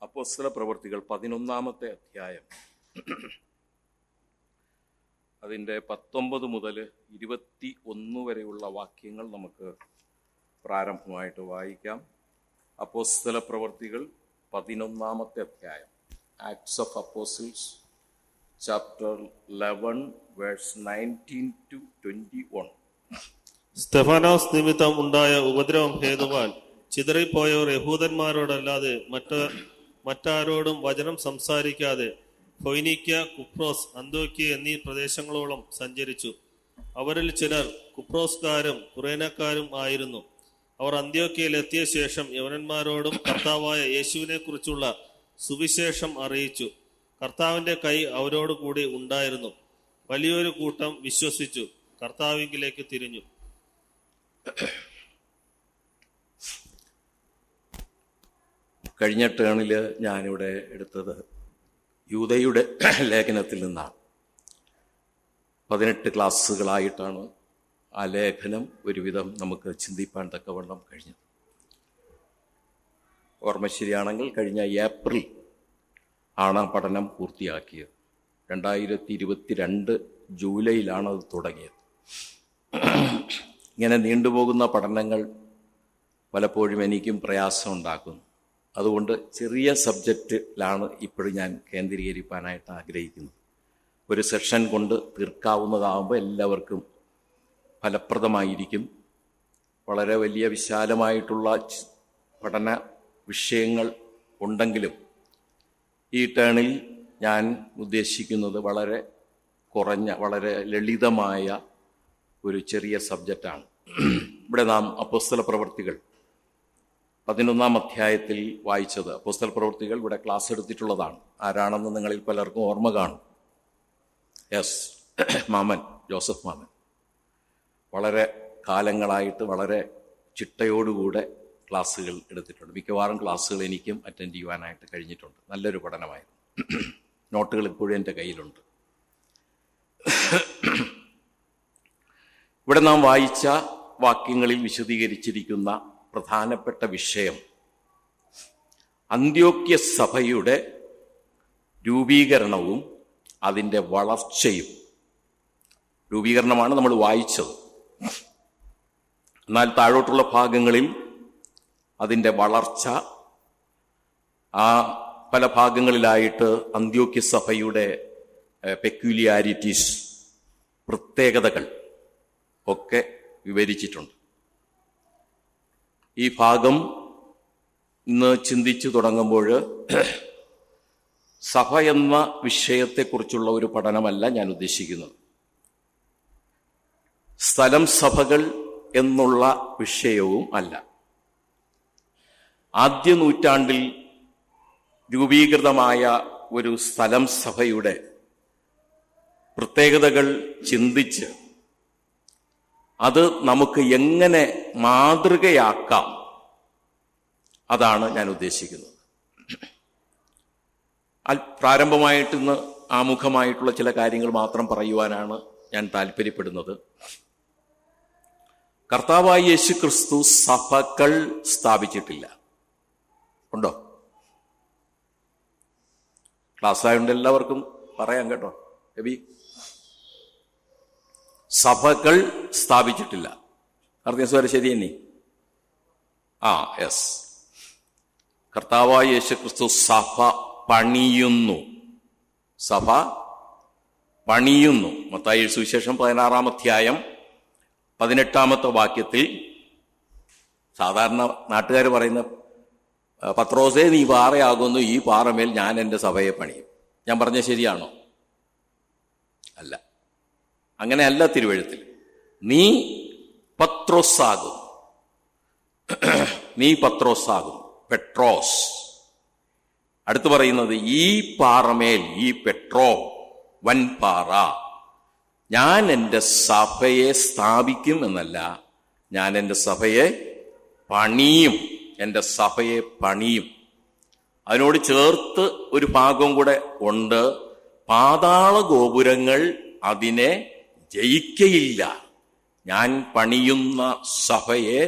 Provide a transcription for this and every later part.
അപ്പോസ്തല പ്രവൃത്തികൾ 11-ാമത്തെ അധ്യായം, അതിൻ്റെ 19 മുതൽ 21 വരെയുള്ള വാക്യങ്ങൾ നമുക്ക് പ്രാരംഭമായിട്ട് വായിക്കാം. അപ്പോസ്തല പ്രവൃത്തികൾ 11-ാമത്തെ അധ്യായം, acts of apostles, chapter 11 verse 19 to 21. സ്തെഫാനോസ് നിമിത്തം ഉണ്ടായ ഉപദ്രവം ഹേതുവാൻ ചിതറിപ്പോയവർ യഹൂദന്മാരോടല്ലാതെ മറ്റാരോടും വചനം സംസാരിക്കാതെ ഫൊയ്നീക്യ, കുപ്രോസ്, അന്ത്യോക്യ എന്നീ പ്രദേശങ്ങളോളം സഞ്ചരിച്ചു. അവരിൽ ചിലർ കുപ്രോസ്കാരും കുറേനക്കാരും ആയിരുന്നു. അവർ അന്ത്യോക്യയിൽ എത്തിയ ശേഷം യവനന്മാരോടും കർത്താവായ യേശുവിനെ കുറിച്ചുള്ള സുവിശേഷം അറിയിച്ചു. കർത്താവിന്റെ കൈ അവരോട് കൂടി ഉണ്ടായിരുന്നു. വലിയൊരു കൂട്ടം വിശ്വസിച്ചു, കർത്താവിങ്കിലേക്ക് തിരിഞ്ഞു. കഴിഞ്ഞ ടേണിൽ ഞാനിവിടെ എടുത്തത് യൂദയുടെ ലേഖനത്തിൽ നിന്നാണ്. 18 ക്ലാസ്സുകളായിട്ടാണ് ആ ലേഖനം ഒരുവിധം നമുക്ക് ചിന്തിപ്പാൻ തക്കവണ്ണം കഴിഞ്ഞത്. ഓർമ്മ ശരിയാണെങ്കിൽ കഴിഞ്ഞ ഏപ്രിൽ ആണ് ആ പഠനം പൂർത്തിയാക്കിയത്. 2022 ജൂലൈയിലാണ് അത് തുടങ്ങിയത്. ഇങ്ങനെ നീണ്ടുപോകുന്ന പഠനങ്ങൾ പലപ്പോഴും എനിക്കും പ്രയാസം ഉണ്ടാക്കുന്നു. അതുകൊണ്ട് ചെറിയ സബ്ജക്റ്റിലാണ് ഇപ്പോഴും ഞാൻ കേന്ദ്രീകരിക്കാനായിട്ട് ആഗ്രഹിക്കുന്നത്. ഒരു സെഷൻ കൊണ്ട് തീർക്കാവുന്നതാകുമ്പോൾ എല്ലാവർക്കും ഫലപ്രദമായിരിക്കും. വളരെ വലിയ വിശാലമായിട്ടുള്ള പഠന വിഷയങ്ങൾ ഉണ്ടെങ്കിലും ഈ ടേണിൽ ഞാൻ ഉദ്ദേശിക്കുന്നത് വളരെ കുറഞ്ഞ, വളരെ ലളിതമായ ഒരു ചെറിയ സബ്ജക്റ്റാണ്. ഇവിടെ നാം അപ്പോസ്തല പ്രവൃത്തികൾ 11-ാം അധ്യായത്തിൽ വായിച്ചത്. അപ്പോസ്തല പ്രവൃത്തികൾ ഇവിടെ ക്ലാസ് എടുത്തിട്ടുള്ളതാണ്. ആരാണെന്ന് നിങ്ങളിൽ പലർക്കും ഓർമ്മ കാണും. യെസ്, മാമൻ, ജോസഫ് മാമൻ. വളരെ കാലങ്ങളായിട്ട് വളരെ ചിട്ടയോടുകൂടെ ക്ലാസ്സുകൾ എടുത്തിട്ടുണ്ട്. മിക്കവാറും ക്ലാസ്സുകൾ എനിക്കും അറ്റൻഡ് ചെയ്യുവാനായിട്ട് കഴിഞ്ഞിട്ടുണ്ട്. നല്ലൊരു പഠനമായിരുന്നു. നോട്ടുകൾ ഇപ്പോഴും എൻ്റെ കയ്യിലുണ്ട്. ഇവിടെ നാം വായിച്ച വാക്യങ്ങളിൽ വിശദീകരിച്ചിരിക്കുന്ന പ്രധാനപ്പെട്ട വിഷയം അന്ത്യോക്യ സഭയുടെ രൂപീകരണവും അതിൻ്റെ വളർച്ചയും. രൂപീകരണമാണ് നമ്മൾ വായിച്ചത്. എന്നാൽ താഴോട്ടുള്ള ഭാഗങ്ങളിൽ അതിൻ്റെ വളർച്ച, ആ പല ഭാഗങ്ങളിലായിട്ട് അന്ത്യോക്യ സഭയുടെ പെക്യുലിയാരിറ്റീസ്, പ്രത്യേകതകൾ ഒക്കെ വിവരിച്ചിട്ടുണ്ട്. ഈ ഭാഗം ഇന്ന് ചിന്തിച്ചു തുടങ്ങുമ്പോൾ സഭ എന്ന വിഷയത്തെക്കുറിച്ചുള്ള ഒരു പഠനമല്ല ഞാൻ ഉദ്ദേശിക്കുന്നത്. സ്ഥലം സഭകൾ എന്നുള്ള വിഷയവും അല്ല. ആദ്യ നൂറ്റാണ്ടിൽ രൂപീകൃതമായ ഒരു സ്ഥലം സഭയുടെ പ്രത്യേകതകൾ ചിന്തിച്ച് അത് നമുക്ക് എങ്ങനെ മാതൃകയാക്കാം, അതാണ് ഞാൻ ഉദ്ദേശിക്കുന്നത്. പ്രാരംഭമായിട്ടിന്ന് ആമുഖമായിട്ടുള്ള ചില കാര്യങ്ങൾ മാത്രം പറയുവാനാണ് ഞാൻ താല്പര്യപ്പെടുന്നത്. കർത്താവായ യേശു ക്രിസ്തു സഭകൾ സ്ഥാപിച്ചിട്ടില്ല. ഉണ്ടോ? ക്ലാസ് ആയതുകൊണ്ട് എല്ലാവർക്കും പറയാം കേട്ടോ. എബി, സഭകൾ സ്ഥാപിച്ചിട്ടില്ല. അർത്ഥം ശരി തന്നെ? യെസ്. കർത്താവായ യേശു ക്രിസ്തു സഭ പണിയുന്നു. സഭ പണിയുന്നു. മത്തായി സുവിശേഷം 16-ാം അധ്യായം 18-ാമത്തെ വാക്യത്തിൽ സാധാരണ നാട്ടുകാർ പറയുന്ന, പത്രോസേ നീ പാറയാകുന്നു, ഈ പാറമേൽ ഞാൻ എൻ്റെ സഭയെ പണിയും. ഞാൻ പറഞ്ഞ ശരിയാണോ? അല്ല, അങ്ങനെയല്ല തിരുവെഴുത്തിൽ. നീ പത്രോസാകും, നീ പത്രോസാകും, പെട്രോസ്. അടുത്ത് പറയുന്നത് ഈ പാറമേൽ, ഈ പെട്രോ, വൻപാറ, ഞാൻ എൻ്റെ സഭയെ സ്ഥാപിക്കും എന്നല്ല, ഞാൻ എൻ്റെ സഭയെ പണിയും, എൻ്റെ സഭയെ പണിയും. അതിനോട് ചേർത്ത് ഒരു ഭാഗം കൂടെ ഉണ്ട്, പാതാള ഗോപുരങ്ങൾ അതിനെ ജയിക്കയില്ല. ഞാൻ പണിയുന്ന സഭയെ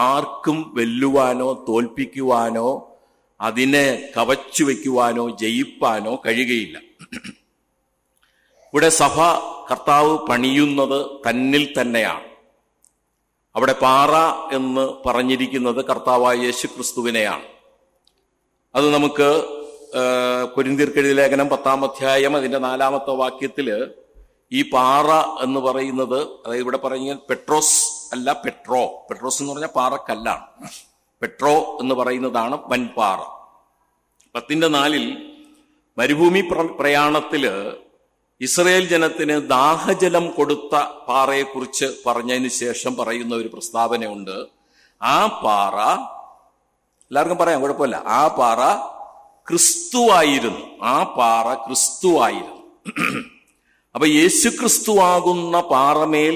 ആർക്കും വെല്ലുവാനോ തോൽപ്പിക്കുവാനോ അതിനെ കവച്ചു വയ്ക്കുവാനോ ജയിപ്പാനോ കഴിയുകയില്ല. ഇവിടെ സഭ കർത്താവ് പണിയുന്നത് തന്നിൽ തന്നെയാണ്. അവിടെ പാറ എന്ന് പറഞ്ഞിരിക്കുന്നത് കർത്താവായ യേശുക്രിസ്തുവിനെയാണ്. അത് നമുക്ക് കൊരിന്ത്യർക്കെഴുതിയ ലേഖനം 10-ാം അധ്യായം അതിന്റെ 4-ാമത്തെ വാക്യത്തില് ഈ പാറ എന്ന് പറയുന്നത്, അതായത് ഇവിടെ പറഞ്ഞ പെട്രോസ് അല്ല, പെട്രോസ് എന്ന് പറഞ്ഞാൽ പാറക്കല്ലാണ്. പെട്രോ എന്ന് പറയുന്നതാണ് വൻപാറ. 10-4 മരുഭൂമി പ്രയാണത്തില് ഇസ്രയേൽ ജനത്തിന് ദാഹജലം കൊടുത്ത പാറയെക്കുറിച്ച് പറഞ്ഞതിന് ശേഷം പറയുന്ന ഒരു പ്രസ്താവനയുണ്ട്. ആ പാറ, എല്ലാവർക്കും പറയാം, കുഴപ്പമില്ല, ആ പാറ ക്രിസ്തുവായിരുന്നു. ആ പാറ ക്രിസ്തുവായിരുന്നു. അപ്പൊ യേശുക്രിസ്തുവാകുന്ന പാറമേൽ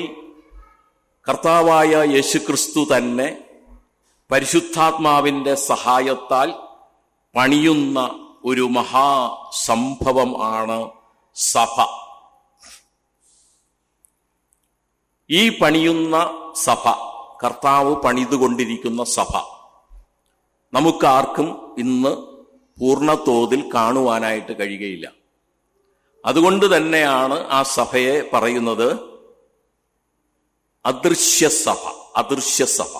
കർത്താവായ യേശുക്രിസ്തു തന്നെ പരിശുദ്ധാത്മാവിന്റെ സഹായത്താൽ പണിയുന്ന ഒരു മഹാസംഭവം ആണ് സഭ. ഈ പണിയുന്ന സഭ, കർത്താവ് പണിതുകൊണ്ടിരിക്കുന്ന സഭ, നമുക്കാർക്കും ഇന്ന് പൂർണ്ണതോതിൽ കാണുവാനായിട്ട് കഴിയുകയില്ല. അതുകൊണ്ട് തന്നെയാണ് ആ സഭയെ പറയുന്നത് അദൃശ്യസഭ. അദൃശ്യസഭ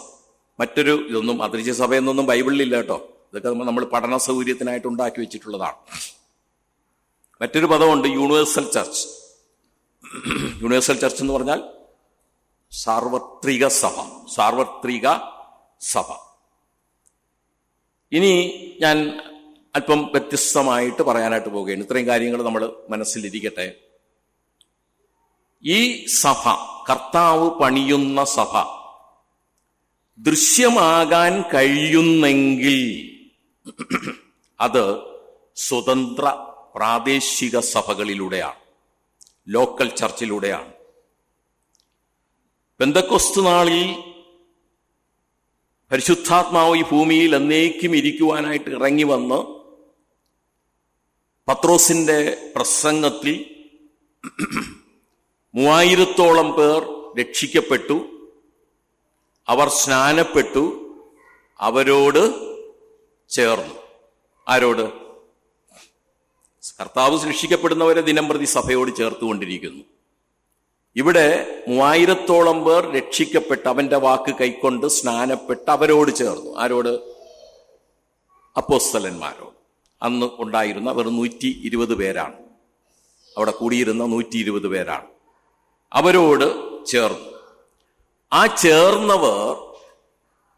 മറ്റൊരു ഇതൊന്നും അദൃശ്യസഭ എന്നൊന്നും ബൈബിളിലില്ല കേട്ടോ. ഇതൊക്കെ നമ്മൾ പഠന സൗകര്യത്തിനായിട്ട് ഉണ്ടാക്കി വെച്ചിട്ടുള്ളതാണ്. മറ്റൊരു പദമുണ്ട്, യൂണിവേഴ്സൽ ചർച്ച്. യൂണിവേഴ്സൽ ചർച്ച് എന്ന് പറഞ്ഞാൽ സാർവത്രിക സഭ. സാർവത്രിക സഭ. ഇനി ഞാൻ അല്പം വ്യത്യസ്തമായിട്ട് പറയാനായിട്ട് പോവുകയാണ്. ഇത്രയും കാര്യങ്ങൾ നമ്മൾ മനസ്സിലിരിക്കട്ടെ. ഈ സഭ, കർത്താവ് പണിയുന്ന സഭ ദൃശ്യമാകാൻ കഴിയുന്നെങ്കിൽ അത് സ്വതന്ത്ര പ്രാദേശിക സഭകളിലൂടെയാണ്, ലോക്കൽ ചർച്ചിലൂടെയാണ്. പെന്തക്കോസ്ത് നാളിൽ പരിശുദ്ധാത്മാവ് ഈ ഭൂമിയിൽ എന്നേക്കും ഇരിക്കുവാനായിട്ട് ഇറങ്ങി വന്ന് പത്രോസിന്റെ പ്രസംഗത്തിൽ 3000-ഓളം പേർ രക്ഷിക്കപ്പെട്ടു. അവർ സ്നാനപ്പെട്ടു. അവരോട് ചേർന്നു. ആരോട്? കർത്താവ് രക്ഷിക്കപ്പെടുന്നവരെ ദിനംപ്രതി സഭയോട് ചേർത്തുകൊണ്ടിരിക്കുന്നു. ഇവിടെ 3000-ഓളം പേർ രക്ഷിക്കപ്പെട്ട് അവന്റെ വാക്ക് കൈക്കൊണ്ട് സ്നാനപ്പെട്ട് അവരോട് ചേർന്നു. ആരോട്? അപ്പോസ്തലന്മാരോട്. അന്ന് ഉണ്ടായിരുന്ന വെറും 120 പേരാണ്. അവിടെ കൂടിയിരുന്ന 120 പേരാണ്. അവരോട് ചേർന്നു. ആ ചേർന്നവർ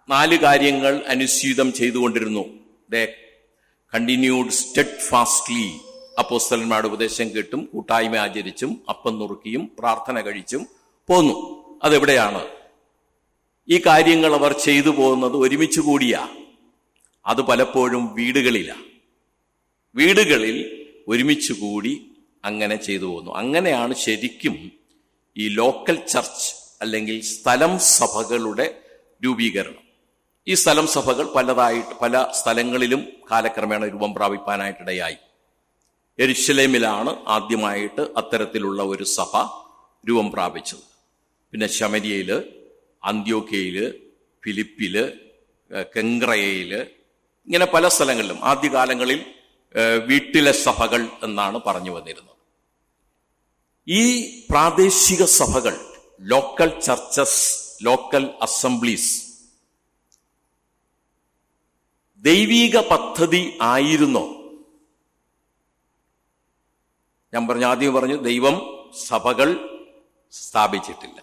4 കാര്യങ്ങൾ അനുസ്യൂതം ചെയ്തുകൊണ്ടിരുന്നു. ദേ കണ്ടിന്യൂഡ് സ്റ്റെഡ്ഫാസ്റ്റ്ലി. അപ്പോസ്തലന്മാരുടെ ഉപദേശം കേട്ടും കൂട്ടായ്മ ആചരിച്ചും അപ്പം നുറുക്കിയും പ്രാർത്ഥന കഴിച്ചും പോന്നു. അതെവിടെയാണ്? ഈ കാര്യങ്ങൾ അവർ ചെയ്തു പോകുന്നത് ഒരുമിച്ച് കൂടിയാ. അത് പലപ്പോഴും വീടുകളിലാണ്. വീടുകളിൽ ഒരുമിച്ച് കൂടി അങ്ങനെ ചെയ്തു പോകുന്നു. അങ്ങനെയാണ് ശരിക്കും ഈ ലോക്കൽ ചർച്ച് അല്ലെങ്കിൽ സ്ഥലം സഭകളുടെ രൂപീകരണം. ഈ സ്ഥലം സഭകൾ പല സ്ഥലങ്ങളിലും കാലക്രമേണ രൂപം പ്രാപിപ്പാനായിട്ടിടയായി. യെരുശലേമിലാണ് ആദ്യമായിട്ട് അത്തരത്തിലുള്ള ഒരു സഭ രൂപം പ്രാപിച്ചത്. പിന്നെ ശമരിയയില്, അന്ത്യോക്യയില്, ഫിലിപ്പില്, കെങ്ക്രയയില്, ഇങ്ങനെ പല സ്ഥലങ്ങളിലും ആദ്യകാലങ്ങളിൽ വീട്ടിലെ സഭകൾ എന്നാണ് പറഞ്ഞു വന്നിരുന്നത്. ഈ പ്രാദേശിക സഭകൾ, ലോക്കൽ ചർച്ചസ്, ലോക്കൽ അസംബ്ലീസ് ദൈവീക പദ്ധതി ആയിരുന്നോ? ഞാൻ ആദ്യം പറഞ്ഞു ദൈവം സഭകൾ സ്ഥാപിച്ചിട്ടില്ല.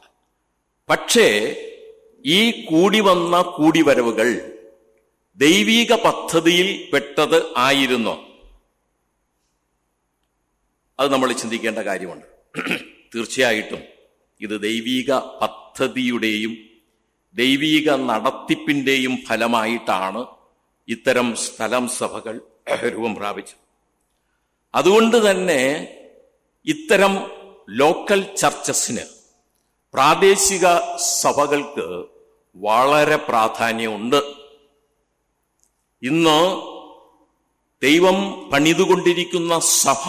പക്ഷേ ഈ കൂടി വന്ന കൂടിവരവുകൾ ദൈവീക പദ്ധതിയിൽ പെട്ടത് ആയിരുന്നോ? അത് നമ്മൾ ചിന്തിക്കേണ്ട കാര്യമുണ്ട്. തീർച്ചയായിട്ടും ഇത് ദൈവീക പദ്ധതിയുടെയും ദൈവീക നടത്തിപ്പിന്റെയും ഫലമായിട്ടാണ് ഇത്തരം സ്ഥലം സഭകൾ രൂപം പ്രാപിച്ചത്. അതുകൊണ്ട് തന്നെ ഇത്തരം ലോക്കൽ ചർച്ചസിന്, പ്രാദേശിക സഭകൾക്ക് വളരെ പ്രാധാന്യമുണ്ട്. ഇന്ന് ദൈവം പണിതുകൊണ്ടിരിക്കുന്ന സഭ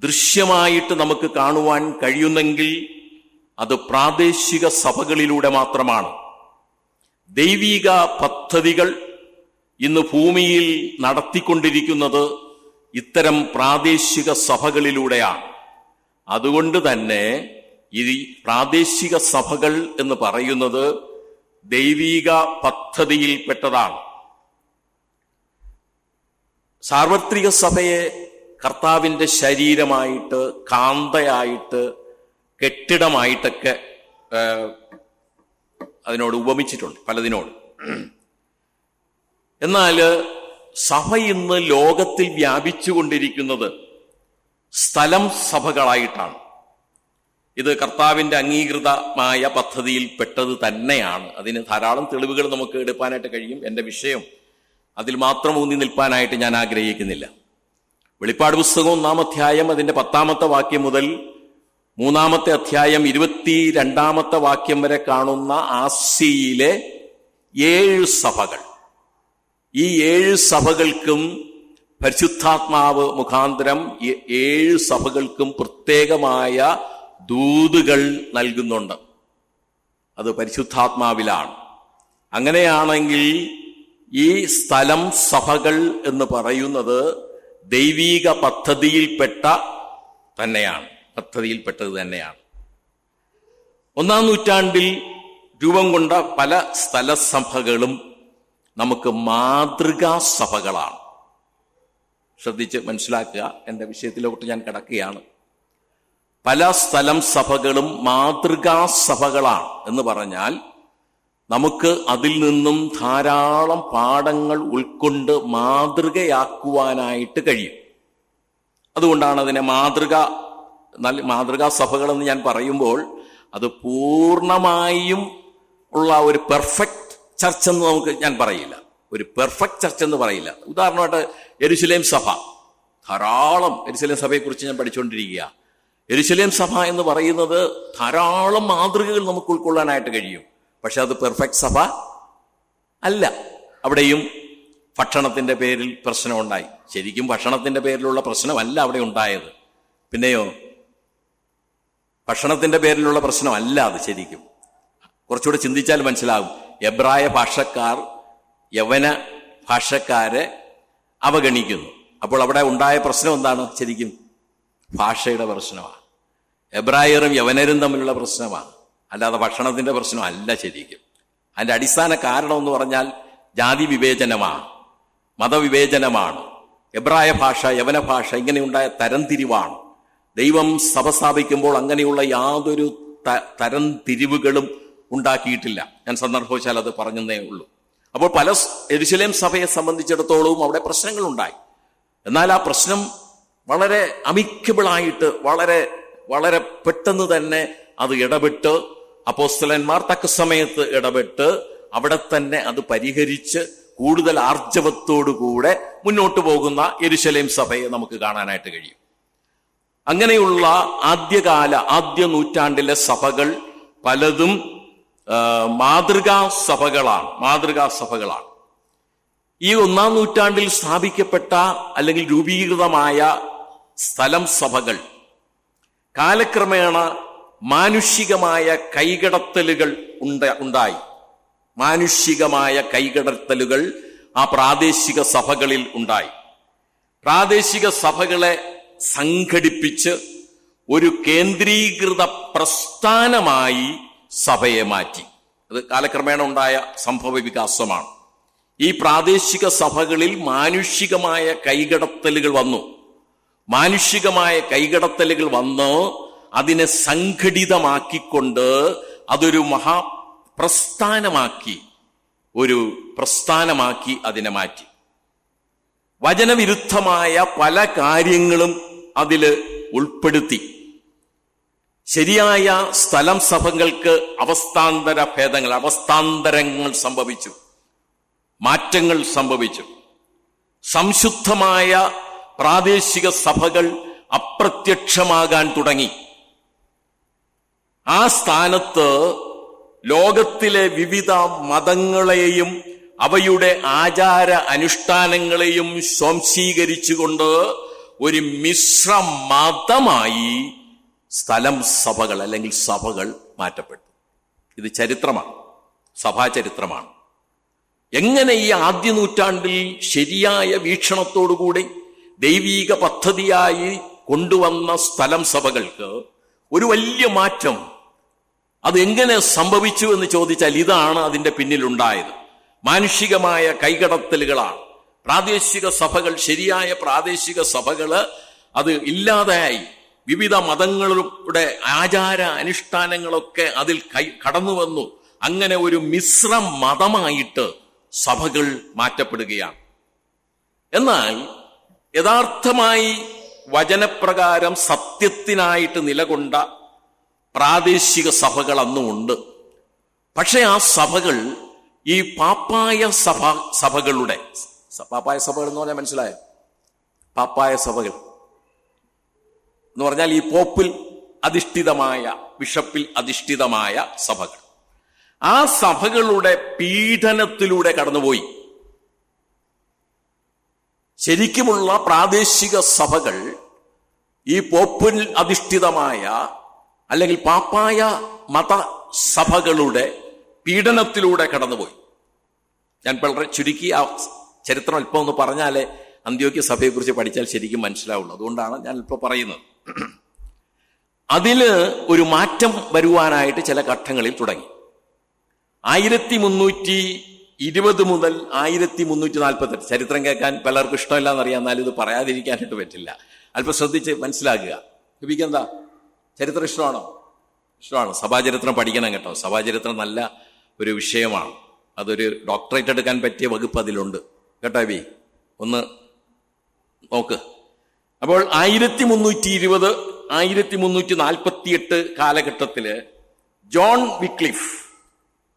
ദൃശ്യമായിട്ട് നമുക്ക് കാണുവാൻ കഴിയുന്നെങ്കിൽ അത് പ്രാദേശിക സഭകളിലൂടെ മാത്രമാണ്. ദൈവിക പദ്ധതികൾ ഇന്ന് ഭൂമിയിൽ നടത്തിക്കൊണ്ടിരിക്കുന്നത് ഇത്തരം പ്രാദേശിക സഭകളിലൂടെയാണ്. അതുകൊണ്ട് തന്നെ ഈ പ്രാദേശിക സഭകൾ എന്ന് പറയുന്നത് ദൈവിക പദ്ധതിയിൽപ്പെട്ടതാണ്. സാർവത്രിക സഭയെ കർത്താവിന്റെ ശരീരമായിട്ട്, കാന്തയായിട്ട്, കെട്ടിടമായിട്ടൊക്കെ അതിനോട് ഉപമിച്ചിട്ടുണ്ട്, പലതിനോട്. എന്നാൽ സഭ ഇന്ന് ലോകത്തിൽ വ്യാപിച്ചുകൊണ്ടിരിക്കുന്നത് സ്ഥലം സഭകളായിട്ടാണ്. ഇത് കർത്താവിന്റെ അംഗീകൃതമായ പദ്ധതിയിൽപ്പെട്ടത് തന്നെയാണ്. അതിന് ധാരാളം തെളിവുകൾ നമുക്ക് എടുക്കാനായിട്ട് കഴിയും. എൻ്റെ വിഷയം അതിൽ മാത്രം ഊന്നി നിൽപ്പാനായിട്ട് ഞാൻ ആഗ്രഹിക്കുന്നില്ല. വെളിപ്പാട് പുസ്തകം 1-ാം അധ്യായം അതിന്റെ 10-ാമത്തെ വാക്യം മുതൽ 3-ാമത്തെ അധ്യായം 22-ാമത്തെ വാക്യം വരെ കാണുന്ന ആസിയയിലെ 7 സഭകൾ, ഈ 7 സഭകൾക്കും പരിശുദ്ധാത്മാവ് മുഖാന്തരം 7 സഭകൾക്കും പ്രത്യേകമായ ദൂതുകൾ നൽകുന്നുണ്ട്. അത് പരിശുദ്ധാത്മാവിലാണ്. അങ്ങനെയാണെങ്കിൽ ഈ സ്ഥലം സഭകൾ എന്ന് പറയുന്നത് ദൈവീക പദ്ധതിയിൽപ്പെട്ടത് തന്നെയാണ്. 1-ാം നൂറ്റാണ്ടിൽ രൂപം കൊണ്ട പല സ്ഥലസഭകളും നമുക്ക് മാതൃകാ സഭകളാണ്. ശ്രദ്ധിച്ച് മനസ്സിലാക്കുക. എൻ്റെ വിഷയത്തിലോട്ട് ഞാൻ കടക്കുകയാണ്. പല സ്ഥലം സഭകളും മാതൃകാ സഭകളാണ് എന്ന് പറഞ്ഞാൽ നമുക്ക് അതിൽ നിന്നും ധാരാളം പാഠങ്ങൾ ഉൾക്കൊണ്ട് മാതൃകയാക്കുവാനായിട്ട് കഴിയും. അതുകൊണ്ടാണ് അതിനെ മാതൃകാ സഭകളെന്ന് ഞാൻ പറയുമ്പോൾ അത് പൂർണ്ണമായും ഉള്ള ഒരു പെർഫെക്റ്റ് ചർച്ച് എന്ന് ഞാൻ പറയില്ല. ഒരു പെർഫെക്റ്റ് ചർച്ച് എന്ന് പറയില്ല. ഉദാഹരണമായിട്ട് യെരുശലേം സഭ, ധാരാളം യെരുശലേം സഭയെക്കുറിച്ച് ഞാൻ പഠിച്ചുകൊണ്ടിരിക്കുക. യെരുശലേം സഭ എന്ന് പറയുന്നത് ധാരാളം മാതൃകകൾ നമുക്ക് ഉൾക്കൊള്ളാനായിട്ട് കഴിയും. പക്ഷെ അത് പെർഫെക്റ്റ് സഭ അല്ല. അവിടെയും ഭക്ഷണത്തിന്റെ പേരിൽ പ്രശ്നമുണ്ടായി. ശരിക്കും ഭക്ഷണത്തിന്റെ പേരിലുള്ള പ്രശ്നമല്ല അവിടെ ഉണ്ടായത്. പിന്നെയോ, ഭക്ഷണത്തിന്റെ പേരിലുള്ള പ്രശ്നമല്ല അത്. ശരിക്കും കുറച്ചുകൂടെ ചിന്തിച്ചാൽ മനസ്സിലാകും. എബ്രായ ഭാഷക്കാർ യവന ഭാഷക്കാരെ അവഗണിക്കുന്നു. അപ്പോൾ അവിടെ ഉണ്ടായ പ്രശ്നം എന്താണ്? ശരിക്കും ഭാഷയുടെ പ്രശ്നമാണ്. എബ്രായരും യവനരും തമ്മിലുള്ള പ്രശ്നമാണ്, അല്ലാതെ ഭക്ഷണത്തിന്റെ പ്രശ്നമല്ല. ശരിക്കും അതിന്റെ അടിസ്ഥാന കാരണം എന്ന് പറഞ്ഞാൽ ജാതി വിവേചനമാണ്, മതവിവേചനമാണ്. എബ്രായ ഭാഷ, യവന ഭാഷ ഇങ്ങനെയുണ്ടായ തരംതിരിവാണ്. ദൈവം സഭ സ്ഥാപിക്കുമ്പോൾ അങ്ങനെയുള്ള യാതൊരു തരംതിരിവുകളും ഉണ്ടാക്കിയിട്ടില്ല. ഞാൻ സന്ദർഭവശാൽ അത് പറഞ്ഞതേ ഉള്ളൂ. അപ്പോൾ പല യെരുശലേം സഭയെ സംബന്ധിച്ചിടത്തോളവും അവിടെ പ്രശ്നങ്ങളുണ്ടായി. എന്നാൽ ആ പ്രശ്നം വളരെ അമിക്കബിളായിട്ട്, വളരെ വളരെ പെട്ടെന്ന് തന്നെ അത് ഇടപെട്ട് അപ്പോസ്തലന്മാർ തക്ക സമയത്ത് ഇടപെട്ട് അവിടെ തന്നെ അത് പരിഹരിച്ച് കൂടുതൽ ആർജവത്തോടുകൂടെ മുന്നോട്ട് പോകുന്ന യെരുശലേം സഭയെ നമുക്ക് കാണാനായിട്ട് കഴിയും. അങ്ങനെയുള്ള ആദ്യ നൂറ്റാണ്ടിലെ സഭകൾ പലതും മാതൃകാ സഭകളാണ്. ഈ 1-ാം നൂറ്റാണ്ടിൽ സ്ഥാപിക്കപ്പെട്ട അല്ലെങ്കിൽ രൂപീകൃതമായ സ്ഥലം സഭകൾ കാലക്രമേണ മാനുഷികമായ കൈകടത്തലുകൾ ഉണ്ടായി. മാനുഷികമായ കൈകടത്തലുകൾ ആ പ്രാദേശിക സഭകളിൽ ഉണ്ടായി. പ്രാദേശിക സഭകളെ സംഘടിപ്പിച്ച് ഒരു കേന്ദ്രീകൃത പ്രസ്ഥാനമായി സഭയെ മാറ്റി. അത് കാലക്രമേണ ഉണ്ടായ സംഭവ വികാസമാണ്. ഈ പ്രാദേശിക സഭകളിൽ മാനുഷികമായ കൈകടത്തലുകൾ വന്ന് അതിനെ സംഘടിതമാക്കിക്കൊണ്ട് അതൊരു പ്രസ്ഥാനമാക്കി അതിനെ മാറ്റി. വചനവിരുദ്ധമായ പല കാര്യങ്ങളും അതിൽ ഉൾപ്പെടുത്തി. ശരിയായ സ്ഥലം സഭകൾക്ക് അവസ്ഥാന്തരങ്ങൾ സംഭവിച്ചു, മാറ്റങ്ങൾ സംഭവിച്ചു. സംശുദ്ധമായ പ്രാദേശിക സഭകൾ അപ്രത്യക്ഷമാകാൻ തുടങ്ങി. ആ സ്ഥാനത്ത് ലോകത്തിലെ വിവിധ മതങ്ങളെയും അവയുടെ ആചാര അനുഷ്ഠാനങ്ങളെയും സ്വാംശീകരിച്ചുകൊണ്ട് ഒരു മിശ്ര മതമായി സ്ഥലം സഭകൾ അല്ലെങ്കിൽ സഭകൾ മാറ്റപ്പെട്ടു. ഇത് ചരിത്രമാണ്, സഭാചരിത്രമാണ്. എങ്ങനെ ഈ ആദ്യ നൂറ്റാണ്ടിൽ ശരിയായ വീക്ഷണത്തോടുകൂടി ദൈവീക പദ്ധതിയായി കൊണ്ടുവന്ന സ്ഥലം സഭകൾക്ക് ഒരു വലിയ മാറ്റം അത് എങ്ങനെ സംഭവിച്ചു എന്ന് ചോദിച്ചാൽ ഇതാണ് അതിന്റെ പിന്നിലുണ്ടായത്. മാനുഷികമായ കൈകടത്തലുകളാണ്. പ്രാദേശിക സഭകൾ, ശരിയായ പ്രാദേശിക സഭകള് അത് ഇല്ലാതായി. വിവിധ മതങ്ങളുടെ ആചാര അനുഷ്ഠാനങ്ങളൊക്കെ അതിൽ കടന്നു വന്നു. അങ്ങനെ ഒരു മിശ്ര മതമായിട്ട് സഭകൾ മാറ്റപ്പെടുകയാണ്. എന്നാൽ യഥാർത്ഥമായി വചനപ്രകാരം സത്യത്തിനായിട്ട് നിലകൊണ്ട പ്രാദേശിക സഭകൾ അന്നും ഉണ്ട്. പക്ഷെ ആ സഭകൾ ഈ പാപ്പായ സഭകളുടെ പാപ്പായ സഭകൾ എന്ന് പറഞ്ഞാൽ മനസ്സിലായോ? പാപ്പായ സഭകൾ എന്ന് പറഞ്ഞാൽ ഈ പോപ്പിൽ അധിഷ്ഠിതമായ, ബിഷപ്പിൽ അധിഷ്ഠിതമായ സഭകൾ, ആ സഭകളുടെ പീഡനത്തിലൂടെ കടന്നുപോയി. ശരിക്കുമുള്ള പ്രാദേശിക സഭകൾ ഈ പോപ്പിൽ അധിഷ്ഠിതമായ അല്ലെങ്കിൽ പാപ്പായ മതസഭകളുടെ പീഡനത്തിലൂടെ കടന്നുപോയി. ഞാൻ വളരെ ചുരുക്കി ആ ചരിത്രം അല്പം ഒന്ന് പറഞ്ഞാലേ അന്ത്യോക്യ സഭയെക്കുറിച്ച് പഠിച്ചാൽ ശരിക്കും മനസ്സിലാവുള്ളൂ. അതുകൊണ്ടാണ് ഞാൻ ഇപ്പോൾ പറയുന്നത്. അതില് ഒരു മാറ്റം വരുവാനായിട്ട് ചില ഘട്ടങ്ങളിൽ തുടങ്ങി. 1320 മുതൽ 1348, ചരിത്രം കേൾക്കാൻ പലർക്കും ഇഷ്ടമില്ല എന്നറിയാം, എന്നാലും ഇത് പറയാതിരിക്കാനായിട്ട് പറ്റില്ല. അല്പം ശ്രദ്ധിച്ച് മനസ്സിലാക്കുക. എന്താ ചരിത്രം ഇഷ്ടമാണോ? ഇഷ്ടമാണ്. സഭാചരിത്രം പഠിക്കണം കേട്ടോ. സഭാചരിത്രം നല്ല ഒരു വിഷയമാണ്. അതൊരു ഡോക്ടറേറ്റ് എടുക്കാൻ പറ്റിയ വകുപ്പ് അതിലുണ്ട് കേട്ടോ. ഒന്ന് നോക്ക്. അപ്പോൾ 1320, 1348 കാലഘട്ടത്തില് ജോൺ വിക്ലിഫ്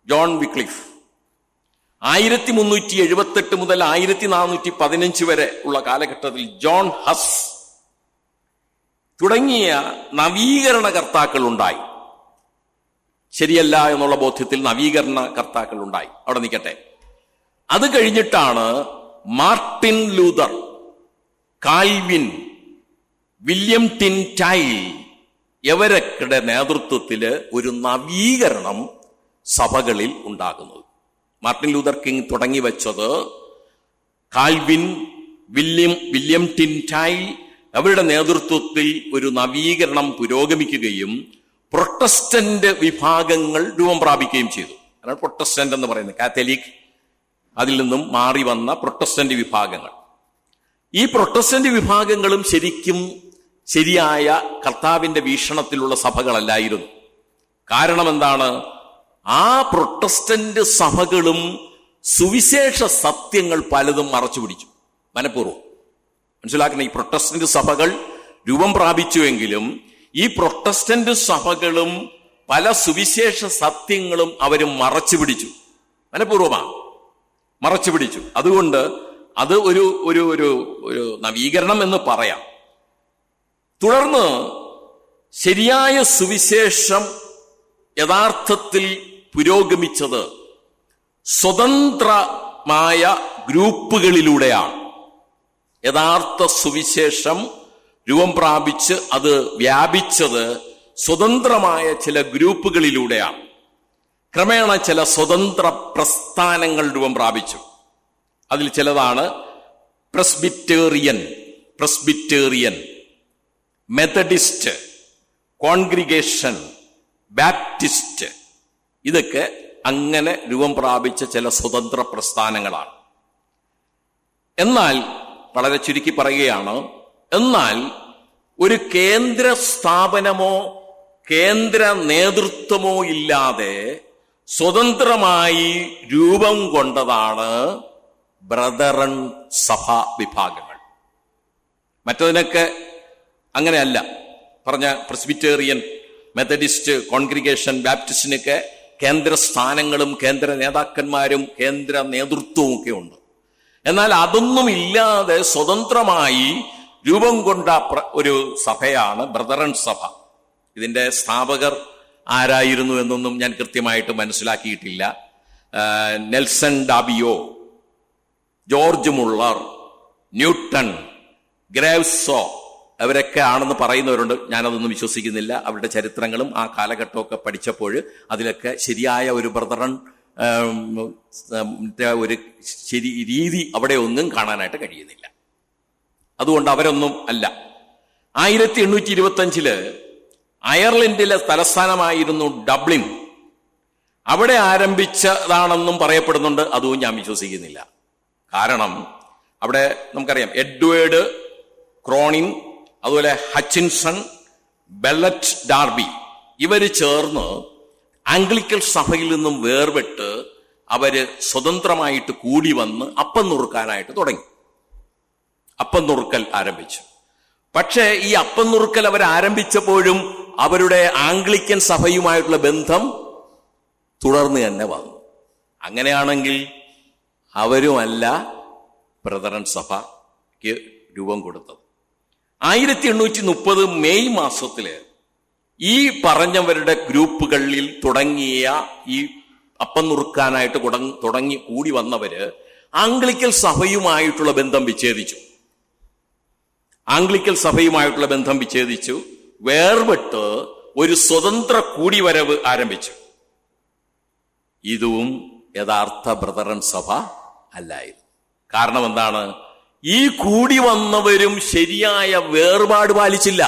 1378 മുതൽ 1415 വരെ ഉള്ള കാലഘട്ടത്തിൽ ജോൺ ഹസ് തുടങ്ങിയ നവീകരണ കർത്താക്കൾ ഉണ്ടായി. ശരിയല്ല എന്നുള്ള ബോധ്യത്തിൽ നവീകരണ കർത്താക്കൾ ഉണ്ടായി. അവിടെ നിൽക്കട്ടെ. അത് കഴിഞ്ഞിട്ടാണ് മാർട്ടിൻ ലൂതർ, കാൽവിൻ, വില്യം ടിൻടൈൽ ഇവരൊക്കെ നേതൃത്വത്തില് ഒരു നവീകരണം സഭകളിൽ ഉണ്ടാകുന്നത്. മാർട്ടിൻ ലൂതർ കിങ് തുടങ്ങി വെച്ചത്, കാൽവിൻ, വില്യം ടിൻടൈൽ അവരുടെ നേതൃത്വത്തിൽ ഒരു നവീകരണം പുരോഗമിക്കുകയും പ്രൊട്ടസ്റ്റന്റ് വിഭാഗങ്ങൾ രൂപം പ്രാപിക്കുകയും ചെയ്തു. അതാണ് പ്രൊട്ടസ്റ്റന്റ് എന്ന് പറയുന്നത്. കാത്തലിക്, അതിൽ നിന്നും മാറി വന്ന പ്രൊട്ടസ്റ്റന്റ് വിഭാഗങ്ങൾ. ഈ പ്രൊട്ടസ്റ്റന്റ് വിഭാഗങ്ങളും ശരിക്കും ശരിയായ കർത്താവിന്റെ വീക്ഷണത്തിലുള്ള സഭകളല്ലായിരുന്നു. കാരണം എന്താണ്? ആ പ്രൊട്ടസ്റ്റന്റ് സഭകളും സുവിശേഷ സത്യങ്ങൾ പലതും മറച്ചു പിടിച്ചു. മനഃപൂർവ്വം മനസ്സിലാക്കണം. ഈ പ്രൊട്ടസ്റ്റന്റ് സഭകൾ രൂപം പ്രാപിച്ചുവെങ്കിലും ഈ പ്രൊട്ടസ്റ്റന്റ് സഭകളും പല സുവിശേഷ സത്യങ്ങളും അവരും മറച്ചു പിടിച്ചു. മനഃപൂർവ്വമാണ് മറച്ചു പിടിച്ചു. അതുകൊണ്ട് അത് ഒരു ഒരു ഒരു ഒരു നവീകരണം എന്ന് പറയാം. തുടർന്ന് ശരിയായ സുവിശേഷം യഥാർത്ഥത്തിൽ പുരോഗമിച്ചത് സ്വതന്ത്രമായ ഗ്രൂപ്പുകളിലൂടെയാണ്. യഥാർത്ഥ സുവിശേഷം രൂപം പ്രാപിച്ച് അത് വ്യാപിച്ചത് സ്വതന്ത്രമായ ചില ഗ്രൂപ്പുകളിലൂടെയാണ്. ക്രമേണ ചില സ്വതന്ത്ര പ്രസ്ഥാനങ്ങൾ രൂപം പ്രാപിച്ചു. അതിൽ ചിലതാണ് പ്രസ്ബിറ്റേറിയൻ, മെത്തഡിസ്റ്റ്, കോൺഗ്രിഗേഷൻ, ബാപ്റ്റിസ്റ്റ്. ഇതൊക്കെ അങ്ങനെ രൂപം പ്രാപിച്ച ചില സ്വതന്ത്ര പ്രസ്ഥാനങ്ങളാണ്. എന്നാൽ വളരെ ചുരുക്കി പറയുകയാണ്, എന്നാൽ ഒരു കേന്ദ്ര സ്ഥാപനമോ കേന്ദ്ര നേതൃത്വമോ ഇല്ലാതെ സ്വതന്ത്രമായി രൂപം കൊണ്ടതാണ് ബ്രദറൻ സഭാ വിഭാഗങ്ങൾ. മറ്റതിനൊക്കെ അങ്ങനെയല്ല. പറഞ്ഞ പ്രസ്ബിറ്റേറിയൻ, മെത്തഡിസ്റ്റ്, കോൺഗ്രിഗേഷൻ, ബാപ്റ്റിസ്റ്റിനൊക്കെ കേന്ദ്ര സ്ഥാനങ്ങളും കേന്ദ്ര നേതാക്കന്മാരും കേന്ദ്ര നേതൃത്വവും ഒക്കെ ഉണ്ട്. എന്നാൽ അതൊന്നും ഇല്ലാതെ സ്വതന്ത്രമായി രൂപം കൊണ്ട ഒരു സഭയാണ് ബ്രദറൻ സഭ. ഇതിന്റെ സ്ഥാപകർ ആരായിരുന്നു എന്നൊന്നും ഞാൻ കൃത്യമായിട്ട് മനസ്സിലാക്കിയിട്ടില്ല. നെൽസൺ ഡാബിയോ, ജോർജ് മുള്ളർ, ന്യൂട്ടൺ, ഗ്രേവ്സോ അവരൊക്കെ ആണെന്ന് പറയുന്നവരുണ്ട്. ഞാനതൊന്നും വിശ്വസിക്കുന്നില്ല. അവരുടെ ചരിത്രങ്ങളും ആ കാലഘട്ടമൊക്കെ പഠിച്ചപ്പോൾ അതിലൊക്കെ ശരിയായ ഒരു ബ്രദറൻ ഒരു ശരി രീതി അവിടെ ഒന്നും കാണാനായിട്ട് കഴിയുന്നില്ല. അതുകൊണ്ട് അവരൊന്നും അല്ല. 1825 അയർലൻഡിലെ തലസ്ഥാനമായിരുന്നു ഡബ്ലിൻ. അവിടെ ആരംഭിച്ചതാണെന്നും പറയപ്പെടുന്നുണ്ട്. അതും ഞാൻ വിശ്വസിക്കുന്നില്ല. കാരണം അവിടെ നമുക്കറിയാം എഡ്വേർഡ് ക്രോണിൻ, അതുപോലെ ഹച്ചിൻസൺ, ബെല്ലറ്റ് ഡാർബി, ഇവര് ചേർന്ന് ആംഗ്ലിക്കൻ സഭയിൽ നിന്നും വേർപെട്ട് അവര് സ്വതന്ത്രമായിട്ട് കൂടി വന്ന് അപ്പം നുറുക്കാനായിട്ട് തുടങ്ങി. അപ്പം നുറുക്കൽ ആരംഭിച്ചു. പക്ഷേ ഈ അപ്പം നുറുക്കൽ അവർ ആരംഭിച്ചപ്പോഴും അവരുടെ ആംഗ്ലിക്കൻ സഭയുമായിട്ടുള്ള ബന്ധം തുടർന്ന് തന്നെ വന്നു. അങ്ങനെയാണെങ്കിൽ അവരുമല്ല ബ്രദറൻ സഭയ്ക്ക് രൂപം കൊടുത്തത്. 1830 മെയ് മാസത്തില് ഈ പറഞ്ഞവരുടെ ഗ്രൂപ്പുകളിൽ തുടങ്ങിയ ഈ അപ്പം നുറുക്കാനായിട്ട് തുടങ്ങി കൂടി വന്നവര് ആംഗ്ലിക്കൽ സഭയുമായിട്ടുള്ള ബന്ധം വിച്ഛേദിച്ചു. ആംഗ്ലിക്കൽ സഭയുമായിട്ടുള്ള ബന്ധം വിച്ഛേദിച്ചു, വേർപെട്ട് ഒരു സ്വതന്ത്ര കൂടിവരവ് ആരംഭിച്ചു. ഇതും യഥാർത്ഥ ബ്രദറൻ സഭ അല്ലായിരുന്നു. കാരണം എന്താണ്? ഈ കൂടി വന്നവരും ശരിയായ വേർപാട് പാലിച്ചില്ല.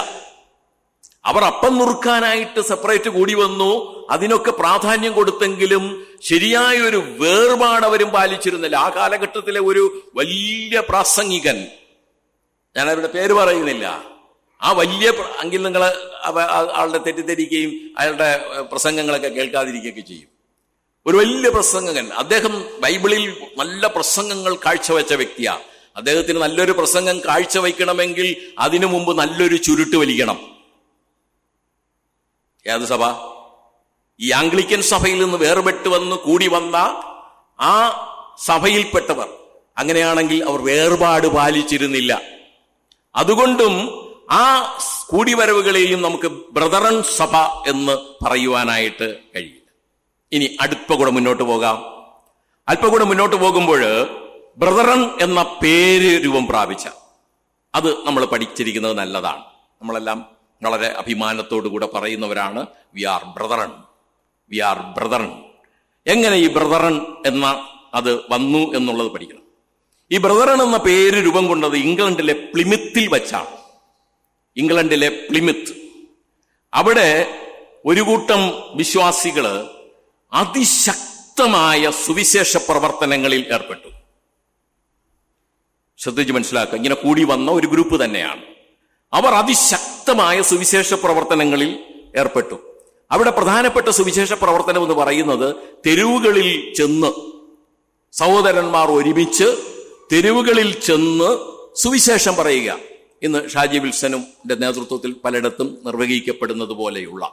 അവർ അപ്പം നുറുക്കാനായിട്ട് സെപ്പറേറ്റ് കൂടി വന്നു, അതിനൊക്കെ പ്രാധാന്യം കൊടുത്തെങ്കിലും ശരിയായ ഒരു വേർപാട് അവരും പാലിച്ചിരുന്നില്ല. ആ കാലഘട്ടത്തിലെ ഒരു വലിയ പ്രാസംഗികൻ, ഞാൻ അവരുടെ പേര് പറയുന്നില്ല, ആ വലിയ എങ്കിൽ നിങ്ങൾ ആളുടെ തെറ്റിദ്ധരിക്കുകയും അയാളുടെ പ്രസംഗങ്ങളൊക്കെ കേൾക്കാതിരിക്കുകയൊക്കെ ചെയ്യും. ഒരു വലിയ പ്രസംഗകൻ, അദ്ദേഹം ബൈബിളിൽ നല്ല പ്രസംഗങ്ങൾ കാഴ്ചവെച്ച വ്യക്തിയാണ്. അദ്ദേഹത്തിന് നല്ലൊരു പ്രസംഗം കാഴ്ചവെക്കണമെങ്കിൽ അതിനു മുമ്പ് നല്ലൊരു ചുരുട്ട് വലിക്കണം. ഏത് സഭ? ഈ ആംഗ്ലിക്കൻ സഭയിൽ നിന്ന് വേർപെട്ട് വന്ന് കൂടി വന്ന ആ സഭയിൽപ്പെട്ടവർ. അങ്ങനെയാണെങ്കിൽ അവർ വേർപാട് പാലിച്ചിരുന്നില്ല. അതുകൊണ്ടും ആ കൂടിവരവുകളെയും നമുക്ക് ബ്രദറൻ സഭ എന്ന് പറയുവാനായിട്ട് കഴിയില്ല. ഇനി അല്പകൂടെ മുന്നോട്ട് പോകാം. അല്പകൂടെ മുന്നോട്ട് പോകുമ്പോൾ ബ്രദറൻ എന്ന പേര് രൂപം പ്രാപിച്ച അത് നമ്മൾ പഠിച്ചിരിക്കുന്നത് നല്ലതാണ്. നമ്മളെല്ലാം വളരെ അഭിമാനത്തോടു കൂടെ പറയുന്നവരാണ് we are brethren, we are brethren. എങ്ങനെ ഈ ബ്രദറൻ എന്ന അത് വന്നു എന്നുള്ളത് പഠിക്കണം. ഈ ബ്രദറൻ എന്ന പേര് രൂപം കൊണ്ടത് ഇംഗ്ലണ്ടിലെ പ്ലിമിത്തിൽ വച്ചാണ്. ഇംഗ്ലണ്ടിലെ പ്ലിമിത്ത്. അവിടെ ഒരു കൂട്ടം വിശ്വാസികള് അതിശക്തമായ സുവിശേഷ പ്രവർത്തനങ്ങളിൽ ഏർപ്പെട്ടു. ശ്രദ്ധിച്ച് മനസ്സിലാക്കുക, ഇങ്ങനെ കൂടി വന്ന ഒരു ഗ്രൂപ്പ് തന്നെയാണ്. അവർ അതിശക്തമായ സുവിശേഷ പ്രവർത്തനങ്ങളിൽ ഏർപ്പെട്ടു. അവിടെ പ്രധാനപ്പെട്ട സുവിശേഷ പ്രവർത്തനം എന്ന് പറയുന്നത് തെരുവുകളിൽ ചെന്ന് സഹോദരന്മാർ ഒരുമിച്ച് തെരുവുകളിൽ ചെന്ന് സുവിശേഷം പറയുക. ഇന്ന് ഷാജി വിൽസന്റെ നേതൃത്വത്തിൽ പലയിടത്തും നിർവഹിക്കപ്പെടുന്നത് പോലെയുള്ള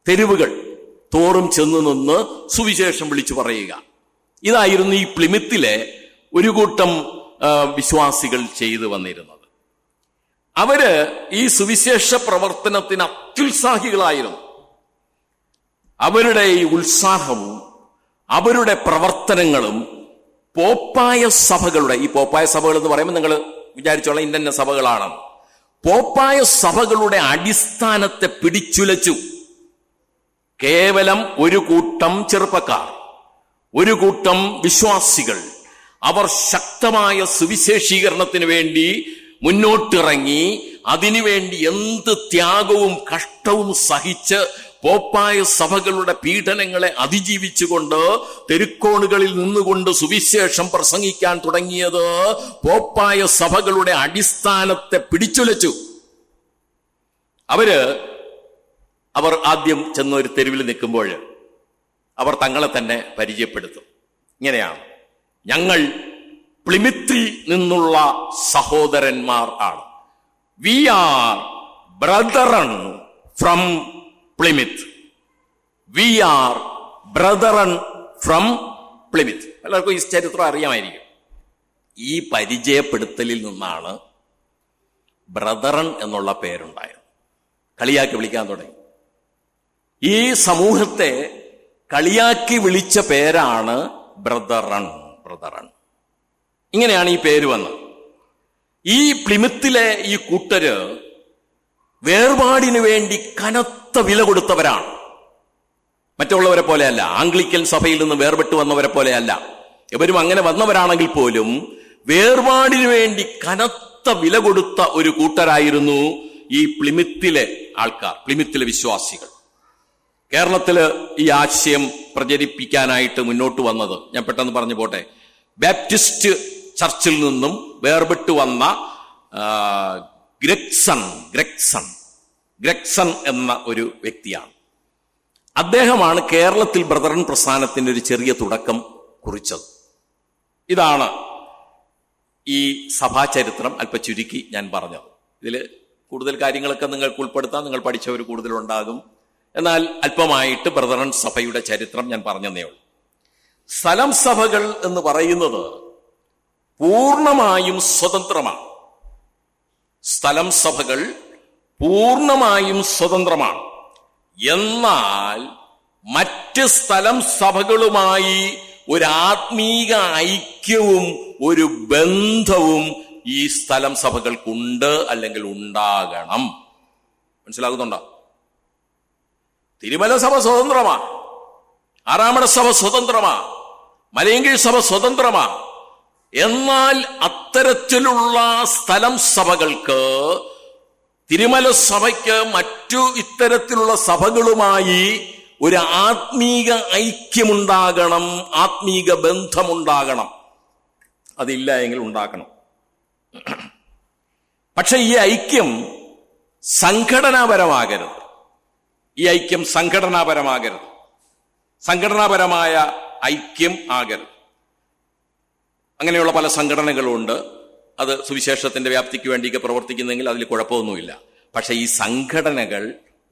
തെരുവുകൾ തോറും ചെന്ന് നിന്ന് സുവിശേഷം വിളിച്ചു പറയുക. ഇതായിരുന്നു ഈ പ്ലിമിത്തിലെ ഒരു കൂട്ടം വിശ്വാസികൾ ചെയ്തു വന്നിരുന്നത്. അവര് ഈ സുവിശേഷ പ്രവർത്തനത്തിന് അത്യുത്സാഹികളായിരുന്നു. അവരുടെ ഈ ഉത്സാഹവും അവരുടെ പ്രവർത്തനങ്ങളും പോപ്പായ സഭകളുടെ, ഈ പോപ്പായ സഭകൾ എന്ന് പറയുമ്പോൾ നിങ്ങൾ വിചാരിച്ചോളാം ഇന്ന സഭകളാണ്. പോപ്പായ സഭകളുടെ അടിസ്ഥാനത്തെ പിടിച്ചുലച്ചു. കേവലം ഒരു കൂട്ടം ചെറുപ്പക്കാർ, ഒരു കൂട്ടം വിശ്വാസികൾ, അവർ ശക്തമായ സുവിശേഷീകരണത്തിന് വേണ്ടി മുന്നോട്ടിറങ്ങി അതിനുവേണ്ടി എന്ത് ത്യാഗവും കഷ്ടവും സഹിച്ച് പോപ്പായ സഭകളുടെ പീഡനങ്ങളെ അതിജീവിച്ചുകൊണ്ട് തെരുക്കോണുകളിൽ നിന്നുകൊണ്ട് സുവിശേഷം പ്രസംഗിക്കാൻ തുടങ്ങിയത് പോപ്പായ സഭകളുടെ അടിസ്ഥാനത്തെ പിടിച്ചുലച്ചു. അവർ ആദ്യം ചെന്ന ഒരു തെരുവിൽ നിൽക്കുമ്പോൾ അവർ തങ്ങളെ തന്നെ പരിചയപ്പെടുത്തും. ഇങ്ങനെയാണ്: ഞങ്ങൾ പ്ലിമിത്തിൽ നിന്നുള്ള സഹോദരന്മാർ ആണ്. We are brethren from Plymouth. We are brethren from Plymouth. എല്ലാവർക്കും ഈ ചരിത്രം അറിയാമായിരിക്കും. ഈ പരിചയപ്പെടുത്തലിൽ നിന്നാണ് ബ്രദറൻ എന്നുള്ള പേരുണ്ടായത്. കളിയാക്കി വിളിക്കാൻ തുടങ്ങി. ഈ സമൂഹത്തെ കളിയാക്കി വിളിച്ച പേരാണ് ബ്രദറൻ. ബ്രദറൻ ഇങ്ങനെയാണ് ഈ പേര് വന്നത്. ഈ പ്ലിമിത്തിലെ ഈ കൂട്ടര് വേർപാടിന് വേണ്ടി കനത്ത വില കൊടുത്തവരാണ്. മറ്റുള്ളവരെ പോലെയല്ല, ആംഗ്ലിക്കൻ സഭയിൽ നിന്ന് വേർപെട്ട് വന്നവരെ പോലെയല്ല. ഇവരും അങ്ങനെ വന്നവരാണെങ്കിൽ പോലും വേർപാടിനു വേണ്ടി കനത്ത വില കൊടുത്ത ഒരു കൂട്ടരായിരുന്നു ഈ പ്ലിമിത്തിലെ ആൾക്കാർ, പ്ലിമിത്തിലെ വിശ്വാസികൾ. കേരളത്തില് ഈ ആശയം പ്രചരിപ്പിക്കാനായിട്ട് മുന്നോട്ട് വന്നത്, ഞാൻ പെട്ടെന്ന് പറഞ്ഞു പോട്ടെ, ബാപ്റ്റിസ്റ്റ് ചർച്ചിൽ നിന്നും വേർപെട്ട് വന്ന ഗ്രെഗ്സൺ എന്ന ഒരു വ്യക്തിയാണ്. അദ്ദേഹമാണ് കേരളത്തിൽ ബ്രദറൻ പ്രസ്ഥാനത്തിന്റെ ഒരു ചെറിയ തുടക്കം കുറിച്ചത്. ഇതാണ് ഈ സഭാചരിത്രം അല്പ ചുരുക്കി ഞാൻ പറഞ്ഞത്. ഇതിൽ കൂടുതൽ കാര്യങ്ങളൊക്കെ നിങ്ങൾക്ക് ഉൾപ്പെടുത്താം, നിങ്ങൾ പഠിച്ചവർ കൂടുതലുണ്ടാകും. എന്നാൽ അല്പമായിട്ട് ബ്രദറൻ സഭയുടെ ചരിത്രം ഞാൻ പറഞ്ഞതേ ഉള്ളൂ. സ്ഥലം സഭകൾ എന്ന് പറയുന്നത് പൂർണ്ണമായും സ്വതന്ത്രമാണ്. സ്ഥലം സഭകൾ പൂർണ്ണമായും സ്വതന്ത്രമാണ്. എന്നാൽ മറ്റ് സ്ഥലം സഭകളുമായി ഒരു ആത്മീക ഐക്യവും ഒരു ബന്ധവും ഈ സ്ഥലം സഭകൾക്കുണ്ട്, അല്ലെങ്കിൽ ഉണ്ടാകണം. മനസ്സിലാകുന്നുണ്ടോ? തിരുമല സഭ സ്വതന്ത്രമാ, ആറാമട സഭ സ്വതന്ത്രമാ, മലയങ്കീഴ് സഭ സ്വതന്ത്രമാ. എന്നാൽ അത്തരത്തിലുള്ള സ്ഥലം സഭകൾക്ക്, തിരുമല സഭയ്ക്ക് മറ്റു ഇത്തരത്തിലുള്ള സഭകളുമായി ഒരു ആത്മീക ഐക്യമുണ്ടാകണം, ആത്മീക ബന്ധമുണ്ടാകണം. അതില്ല എങ്കിൽ ഉണ്ടാക്കണം. പക്ഷെ ഈ ഐക്യം സംഘടനാപരമാകരുത്. ഈ ഐക്യം സംഘടനാപരമാകരുത്, സംഘടനാപരമായ ഐക്യം ആകരുത്. അങ്ങനെയുള്ള പല സംഘടനകളുണ്ട്. അത് സുവിശേഷത്തിന്റെ വ്യാപ്തിക്ക് വേണ്ടിയൊക്കെ പ്രവർത്തിക്കുന്നെങ്കിൽ അതിൽ കുഴപ്പമൊന്നുമില്ല. പക്ഷെ ഈ സംഘടനകൾ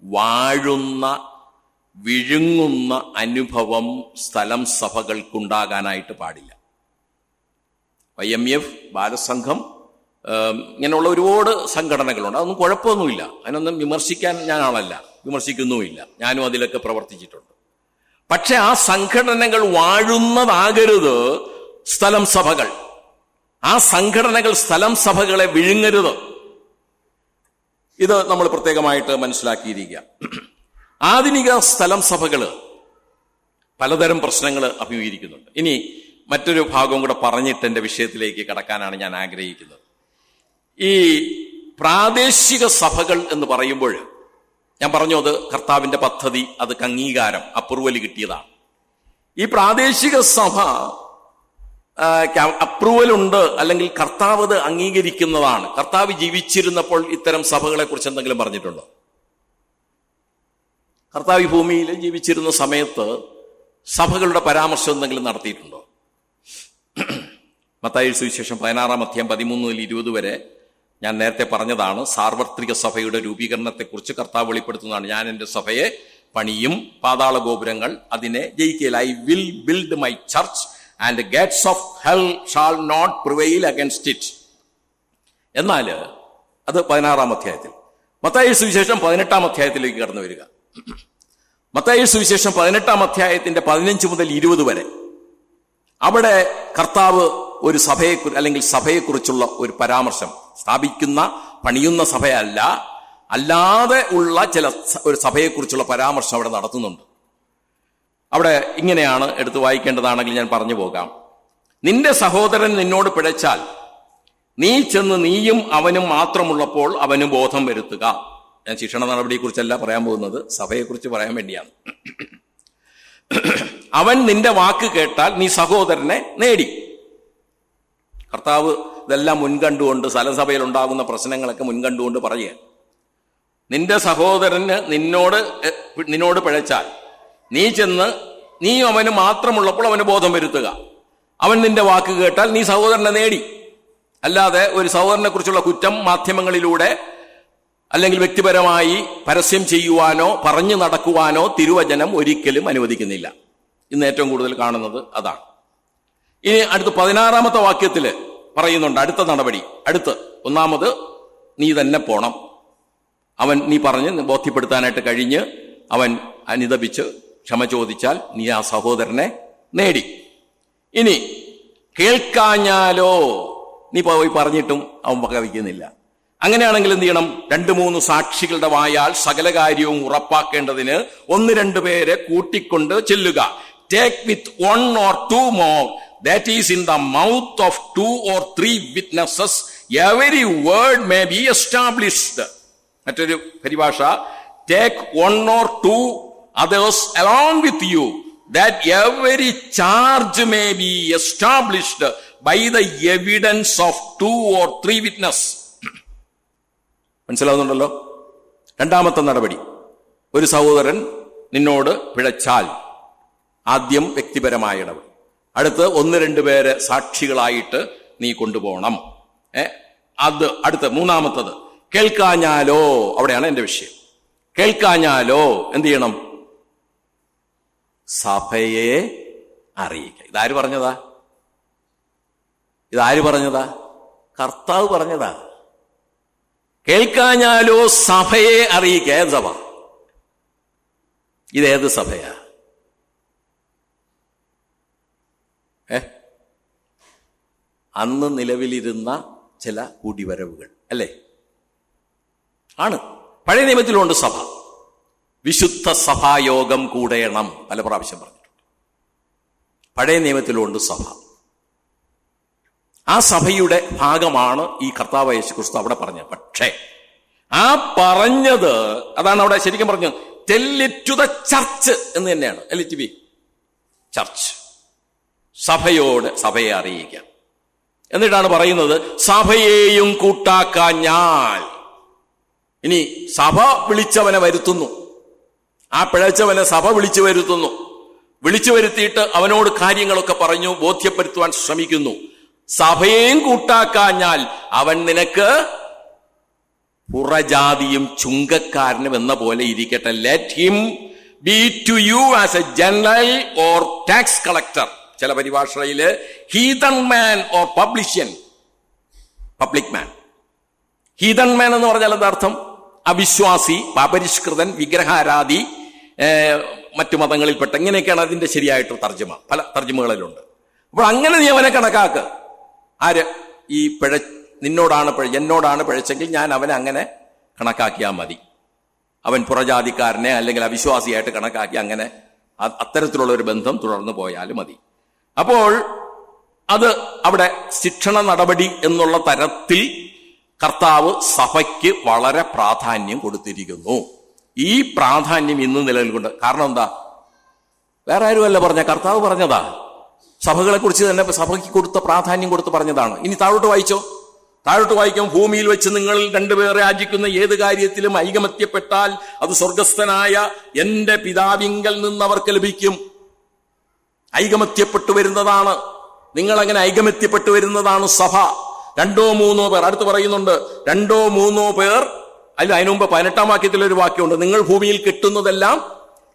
വാഴുന്ന, വിഴുങ്ങുന്ന അനുഭവം സ്ഥലം സഭകൾക്കുണ്ടാകാനായിട്ട് പാടില്ല. YMF, ബാലസംഘം, ഇങ്ങനെയുള്ള ഒരുപാട് സംഘടനകളുണ്ട്. അതൊന്നും കുഴപ്പമൊന്നുമില്ല. അതിനൊന്നും വിമർശിക്കാൻ ഞാൻ ആളല്ല, വിമർശിക്കുന്നുമില്ല. ഞാനും അതിലൊക്കെ പ്രവർത്തിച്ചിട്ടുണ്ട്. പക്ഷെ ആ സംഘടനകൾ വാഴുന്നതാകരുത് സ്ഥലം സഭകൾ. ആ സംഘടനകൾ സ്ഥലം സഭകളെ വിഴുങ്ങരുത്. ഇത് നമ്മൾ പ്രത്യേകമായിട്ട് മനസ്സിലാക്കിയിരിക്കുക. ആധുനിക സ്ഥലം സഭകള് പലതരം പ്രശ്നങ്ങൾ അഭിമുഖീകരിക്കുന്നുണ്ട്. ഇനി മറ്റൊരു ഭാഗം കൂടെ പറഞ്ഞിട്ട് എൻ്റെ വിഷയത്തിലേക്ക് കടക്കാനാണ് ഞാൻ ആഗ്രഹിക്കുന്നത്. ഈ പ്രാദേശിക സഭകൾ എന്ന് പറയുമ്പോൾ ഞാൻ പറഞ്ഞു, അത് കർത്താവിന്റെ പദ്ധതി, അത് അംഗീകാരം, അപ്രൂവൽ കിട്ടിയതാണ്. ഈ പ്രാദേശിക സഭ അപ്രൂവൽ ഉണ്ട്, അല്ലെങ്കിൽ കർത്താവ് അത് അംഗീകരിക്കുന്നതാണ്. കർത്താവ് ജീവിച്ചിരുന്നപ്പോൾ ഇത്തരം സഭകളെ കുറിച്ച് എന്തെങ്കിലും പറഞ്ഞിട്ടുണ്ടോ? കർത്താവ് ഈ ഭൂമിയിൽ ജീവിച്ചിരുന്ന സമയത്ത് സഭകളുടെ പരാമർശം എന്തെങ്കിലും നടത്തിയിട്ടുണ്ടോ? മത്തായി സുവിശേഷം 16-ാം അധ്യായം 13 മുതൽ 20 വരെ ഞാൻ നേരത്തെ പറഞ്ഞതാണ്. സാർവത്രിക സഭയുടെ രൂപീകരണത്തെക്കുറിച്ച് കർത്താവ് വെളിപ്പെടുത്തുന്നതാണ്. ഞാൻ എൻ്റെ സഭയെ പണിയും, പാതാള ഗോപുരങ്ങൾ അതിനെ ജയിക്കുകയില്ല. I will build my church and gates of hell shall not prevail against it. എന്നാൽ അത് 16-ാം അധ്യായത്തിൽ. മത്തായി സുവിശേഷം 18-ാം അധ്യായത്തിലേക്ക് കടന്നു വരിക. മത്തായി സുവിശേഷം 18-ാം അധ്യായത്തിന്റെ 15 മുതൽ 20 വരെ അവിടെ കർത്താവ് ഒരു സഭയെ, അല്ലെങ്കിൽ സഭയെക്കുറിച്ചുള്ള ഒരു പരാമർശം, സ്ഥാപിക്കുന്ന, പണിയുന്ന സഭയല്ല, അല്ലാതെ ഉള്ള ഒരു സഭയെക്കുറിച്ചുള്ള പരാമർശം അവിടെ നടത്തുന്നുണ്ട്. അവിടെ ഇങ്ങനെയാണ്, എടുത്ത് വായിക്കേണ്ടതാണെങ്കിൽ ഞാൻ പറഞ്ഞു പോകാം. നിന്റെ സഹോദരൻ നിന്നോട് പിഴച്ചാൽ നീ ചെന്ന് നീയും അവനും മാത്രമുള്ളപ്പോൾ അവന് ബോധം വരുത്തുക. ഞാൻ ശിക്ഷണ നടപടിയെക്കുറിച്ചല്ല പറയാൻ പോകുന്നത്, സഭയെക്കുറിച്ച് പറയാൻ വേണ്ടിയാണ്. അവൻ നിന്റെ വാക്ക് കേട്ടാൽ നീ സഹോദരനെ നേടി. കർത്താവ് ഇതെല്ലാം മുൻകണ്ടുകൊണ്ട്, സ്ഥലസഭയിൽ ഉണ്ടാകുന്ന പ്രശ്നങ്ങളൊക്കെ മുൻകണ്ടുകൊണ്ട് പറയുക, നിന്റെ സഹോദരന് നിന്നോട് പിഴച്ചാൽ നീ ചെന്ന് നീ അവന് മാത്രമുള്ളപ്പോൾ അവന് ബോധം വരുത്തുക. അവൻ നിന്റെ വാക്ക് കേട്ടാൽ നീ സഹോദരനെ നേടി. അല്ലാതെ ഒരു സഹോദരനെ കുറിച്ചുള്ള കുറ്റം മാധ്യമങ്ങളിലൂടെ അല്ലെങ്കിൽ വ്യക്തിപരമായി പരസ്യം ചെയ്യുവാനോ പറഞ്ഞു നടക്കുവാനോ തിരുവചനം ഒരിക്കലും അനുവദിക്കുന്നില്ല. ഇന്ന് ഏറ്റവും കൂടുതൽ കാണുന്നത് അതാണ്. ഇനി അടുത്ത 16-ാമത്തെ വാക്യത്തിൽ പറയുന്നുണ്ട് അടുത്ത നടപടി. ഒന്നാമത് നീ തന്നെ പോണം. നീ പറഞ്ഞ് ബോധ്യപ്പെടുത്താനായിട്ട് കഴിഞ്ഞ് അവൻ അനുതപിച്ച് ക്ഷമ ചോദിച്ചാൽ നീ ആ സഹോദരനെ നേടി. ഇനി കേൾക്കാഞ്ഞാലോ, നീ പോയി പറഞ്ഞിട്ടും അവൻ വകവയ്ക്കുന്നില്ല. അങ്ങനെയാണെങ്കിൽ എന്ത് ചെയ്യണം? 2-3 സാക്ഷികളുടെ വായാൽ സകല കാര്യവും ഉറപ്പാക്കേണ്ടതിന് 1-2 പേരെ കൂട്ടിക്കൊണ്ട് ചെല്ലുക. Take with 1 or 2 more, that is in the mouth of 2 or 3 witnesses every word may be established. മറ്റൊരു പരിഭാഷ, take 1 or 2 others along with you, that every charge may be established by the evidence of 2 or 3 witnesses. മനസ്സിലാവുന്നുണ്ടല്ലോ? രണ്ടാമത്തെ നടപടി, ഒരു സഹോദരൻ നിന്നോട് പിഴച്ചാൽ ആദ്യം വ്യക്തിപരമായ ഇടപെടൽ, അടുത്ത് 1-2 പേരെ സാക്ഷികളായിട്ട് നീ കൊണ്ടുപോകണം. അത് അടുത്ത മൂന്നാമത്തത്, കേൾക്കാഞ്ഞാലോ, അവിടെയാണ് എന്റെ വിഷയം. കേൾക്കാഞ്ഞാലോ എന്ത് ചെയ്യണം? സഭയെ അറിയിക്കുക. ഇതാര് പറഞ്ഞതാ? ഇതാര് പറഞ്ഞതാ? കർത്താവ് പറഞ്ഞതാ. കേൾക്കാഞ്ഞാലോ സഭയെ അറിയിക്കുക. ഏത് സഭ? ഇതേത് സഭയാ? അന്ന് നിലവിലിരുന്ന ചില കൂടിവരവുകൾ അല്ലേ? ആണ്. പഴയ നിയമത്തിലുണ്ട് സഭ. വിശുദ്ധ സഭായോഗം കൂടേണം, പല പ്രാവശ്യം പറഞ്ഞിട്ടുണ്ട്. പഴയ നിയമത്തിലുണ്ട് സഭ. ആ സഭയുടെ ഭാഗമാണ് ഈ കർത്താവ് യേശുക്രിസ്തു അവിടെ പറഞ്ഞത്. പക്ഷേ ആ പറഞ്ഞത് അതാണ് അവിടെ ശരിക്കും പറഞ്ഞു, tell it to the church എന്ന് തന്നെയാണ്. LTV ചർച്ച്, സഭയോട് സഭയെ അറിയിക്കാം. എന്നിട്ടാണ് പറയുന്നത്, സഭയെയും കൂട്ടാക്കാഞ്ഞാൽ. ഇനി സഭ വിളിച്ചവനെ വരുത്തുന്നു, ആ പിഴച്ചവനെ സഭ വിളിച്ചു വരുത്തുന്നു. വിളിച്ചു വരുത്തിയിട്ട് അവനോട് കാര്യങ്ങളൊക്കെ പറഞ്ഞു ബോധ്യപ്പെടുത്തുവാൻ ശ്രമിക്കുന്നു. സഭയെയും കൂട്ടാക്കാഞ്ഞാൽ അവൻ നിനക്ക് പുറജാതിയും ചുങ്കക്കാരനും എന്ന പോലെ ഇരിക്കട്ടെ. Let him be to you as a general or tax collector. ചില പരിഭാഷയില് ഹീതൺ മാൻ ഓർ പബ്ലിഷ്യൻ, പബ്ലിക് മാൻ. ഹീതൺ മാൻ എന്ന് പറഞ്ഞാൽ എന്താ അർത്ഥം? അവിശ്വാസി, അപരിഷ്കൃതൻ, വിഗ്രഹാരാധി, മറ്റു മതങ്ങളിൽപ്പെട്ട, ഇങ്ങനെയൊക്കെയാണ് അതിന്റെ ശരിയായിട്ട് തർജ്ജമ. പല തർജ്ജമകളിലുണ്ട്. അപ്പോൾ അങ്ങനെ നീ അവനെ കണക്കാക്ക്. ആര്? ഈ എന്നോടാണ് പിഴച്ചെങ്കിൽ ഞാൻ അവനെ അങ്ങനെ കണക്കാക്കിയാൽ മതി. അവൻ പുറജാതിക്കാരനെ അല്ലെങ്കിൽ അവിശ്വാസിയായിട്ട് കണക്കാക്കി അങ്ങനെ അത്തരത്തിലുള്ള ഒരു ബന്ധം തുടർന്നു പോയാലും മതി. അപ്പോൾ അത് അവിടെ ശിക്ഷണ നടപടി എന്നുള്ള തരത്തിൽ കർത്താവ് സഭയ്ക്ക് വളരെ പ്രാധാന്യം കൊടുത്തിരിക്കുന്നു. ഈ പ്രാധാന്യം ഇന്ന് നിലനിൽക്കുന്നുണ്ട്. കാരണം എന്താ? വേറെ ആരുമല്ല പറഞ്ഞ, കർത്താവ് പറഞ്ഞതാ. സഭകളെ കുറിച്ച് തന്നെ സഭയ്ക്ക് കൊടുത്ത പ്രാധാന്യം കൊടുത്ത് പറഞ്ഞതാണ്. ഇനി താഴോട്ട് വായിച്ചോ. താഴോട്ട് വായിക്കും, ഭൂമിയിൽ വെച്ച് നിങ്ങൾ 2 പേർ യാചിക്കുന്ന ഏത് കാര്യത്തിലും ഐകമത്യപ്പെട്ടാൽ അത് സ്വർഗസ്ഥനായ എന്റെ പിതാവിങ്കൽ നിന്ന് അവർക്ക് ലഭിക്കും. ഐകമത്യപ്പെട്ടു വരുന്നതാണ്. നിങ്ങൾ അങ്ങനെ ഐകമത്യപ്പെട്ടു വരുന്നതാണ് സഭ. 2-3 പേർ, അടുത്ത് പറയുന്നുണ്ട് 2-3 പേർ. അതിനു മുമ്പ് 18-ാം വാക്യത്തിൽ ഒരു വാക്യമുണ്ട്, നിങ്ങൾ ഭൂമിയിൽ കെട്ടുന്നതെല്ലാം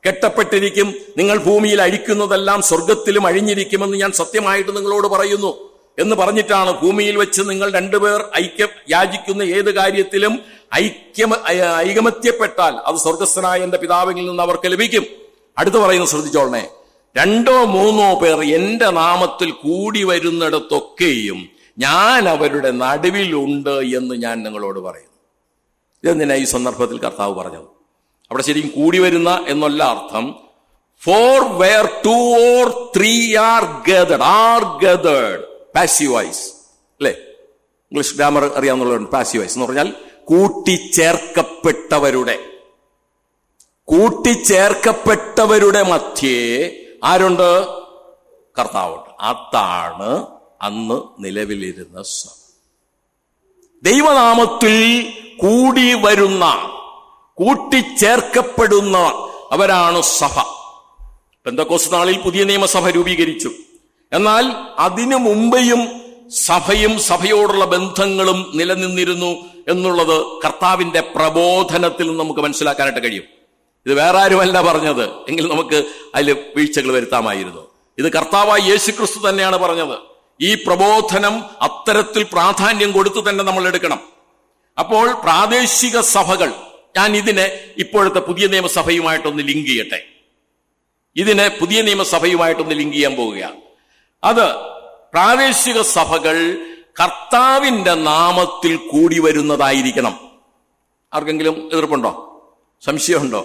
കെട്ടപ്പെട്ടിരിക്കും, നിങ്ങൾ ഭൂമിയിൽ അഴിക്കുന്നതെല്ലാം സ്വർഗത്തിലും അഴിഞ്ഞിരിക്കുമെന്ന് ഞാൻ സത്യമായിട്ട് നിങ്ങളോട് പറയുന്നു എന്ന് പറഞ്ഞിട്ടാണ് ഭൂമിയിൽ വെച്ച് നിങ്ങൾ 2 പേർ യാചിക്കുന്ന ഏത് കാര്യത്തിലും ഐകമത്യപ്പെട്ടാൽ അത് സ്വർഗസ്ഥനായ എന്റെ പിതാവിൽ നിന്ന് അവർക്ക് ലഭിക്കും. അടുത്ത് പറയുന്നു, ശ്രദ്ധിച്ചോളണേ, 2-3 പേർ എന്റെ നാമത്തിൽ കൂടി വരുന്നിടത്തൊക്കെയും ഞാൻ അവരുടെ നടുവിലുണ്ട് എന്ന് ഞാൻ നിങ്ങളോട് പറയുന്നു. ഇതെന്തിനാ ഈ സന്ദർഭത്തിൽ കർത്താവ് പറഞ്ഞത്? അവിടെ ശരിക്കും കൂടി വരുന്ന എന്നല്ല അർത്ഥം. For where 2 or 3 are gathered, passive voice അല്ലേ? ഇംഗ്ലീഷ് ഗ്രാമർ അറിയാവുന്നതാണ്. പാസീവ് വോയിസ് എന്ന് പറഞ്ഞാൽ കൂട്ടിച്ചേർക്കപ്പെട്ടവരുടെ മധ്യേ ആരുണ്ട്? കർത്താവുണ്ട്. അതാണ് അന്ന് നിലവിലിരുന്ന സഭ. ദൈവനാമത്തിൽ കൂടി വരുന്ന, കൂട്ടിച്ചേർക്കപ്പെടുന്ന അവരാണ് സഭ. പെന്തക്കോസ്ത് നാളിൽ പുതിയ നിയമസഭ രൂപീകരിച്ചു. എന്നാൽ അതിനു മുമ്പെയും സഭയും സഭയോടുള്ള ബന്ധങ്ങളും നിലനിന്നിരുന്നു എന്നുള്ളത് കർത്താവിന്റെ പ്രബോധനത്തിൽ നിന്ന് നമുക്ക് മനസ്സിലാക്കാനായിട്ട് കഴിയും. ഇത് വേറെ ആരുമല്ല പറഞ്ഞത്, എങ്കിൽ നമുക്ക് അതിൽ വീഴ്ചകൾ വരുത്താമായിരുന്നു. ഇത് കർത്താവായ യേശുക്രിസ്തു തന്നെയാണ് പറഞ്ഞത്. ഈ പ്രബോധനം അത്തരത്തിൽ പ്രാധാന്യം കൊടുത്തു തന്നെ നമ്മൾ എടുക്കണം. അപ്പോൾ പ്രാദേശിക സഭകൾ, ഞാൻ ഇതിനെ ഇപ്പോഴത്തെ പുതിയ നിയമസഭയുമായിട്ടൊന്ന് ലിങ്ക് ചെയ്യട്ടെ. ഇതിനെ പുതിയ നിയമസഭയുമായിട്ടൊന്ന് ലിങ്ക് ചെയ്യാൻ പോവുകയാണ്. അത് പ്രാദേശിക സഭകൾ കർത്താവിന്റെ നാമത്തിൽ കൂടി വരുന്നതായിരിക്കണം. ആർക്കെങ്കിലും എതിർപ്പുണ്ടോ, സംശയമുണ്ടോ?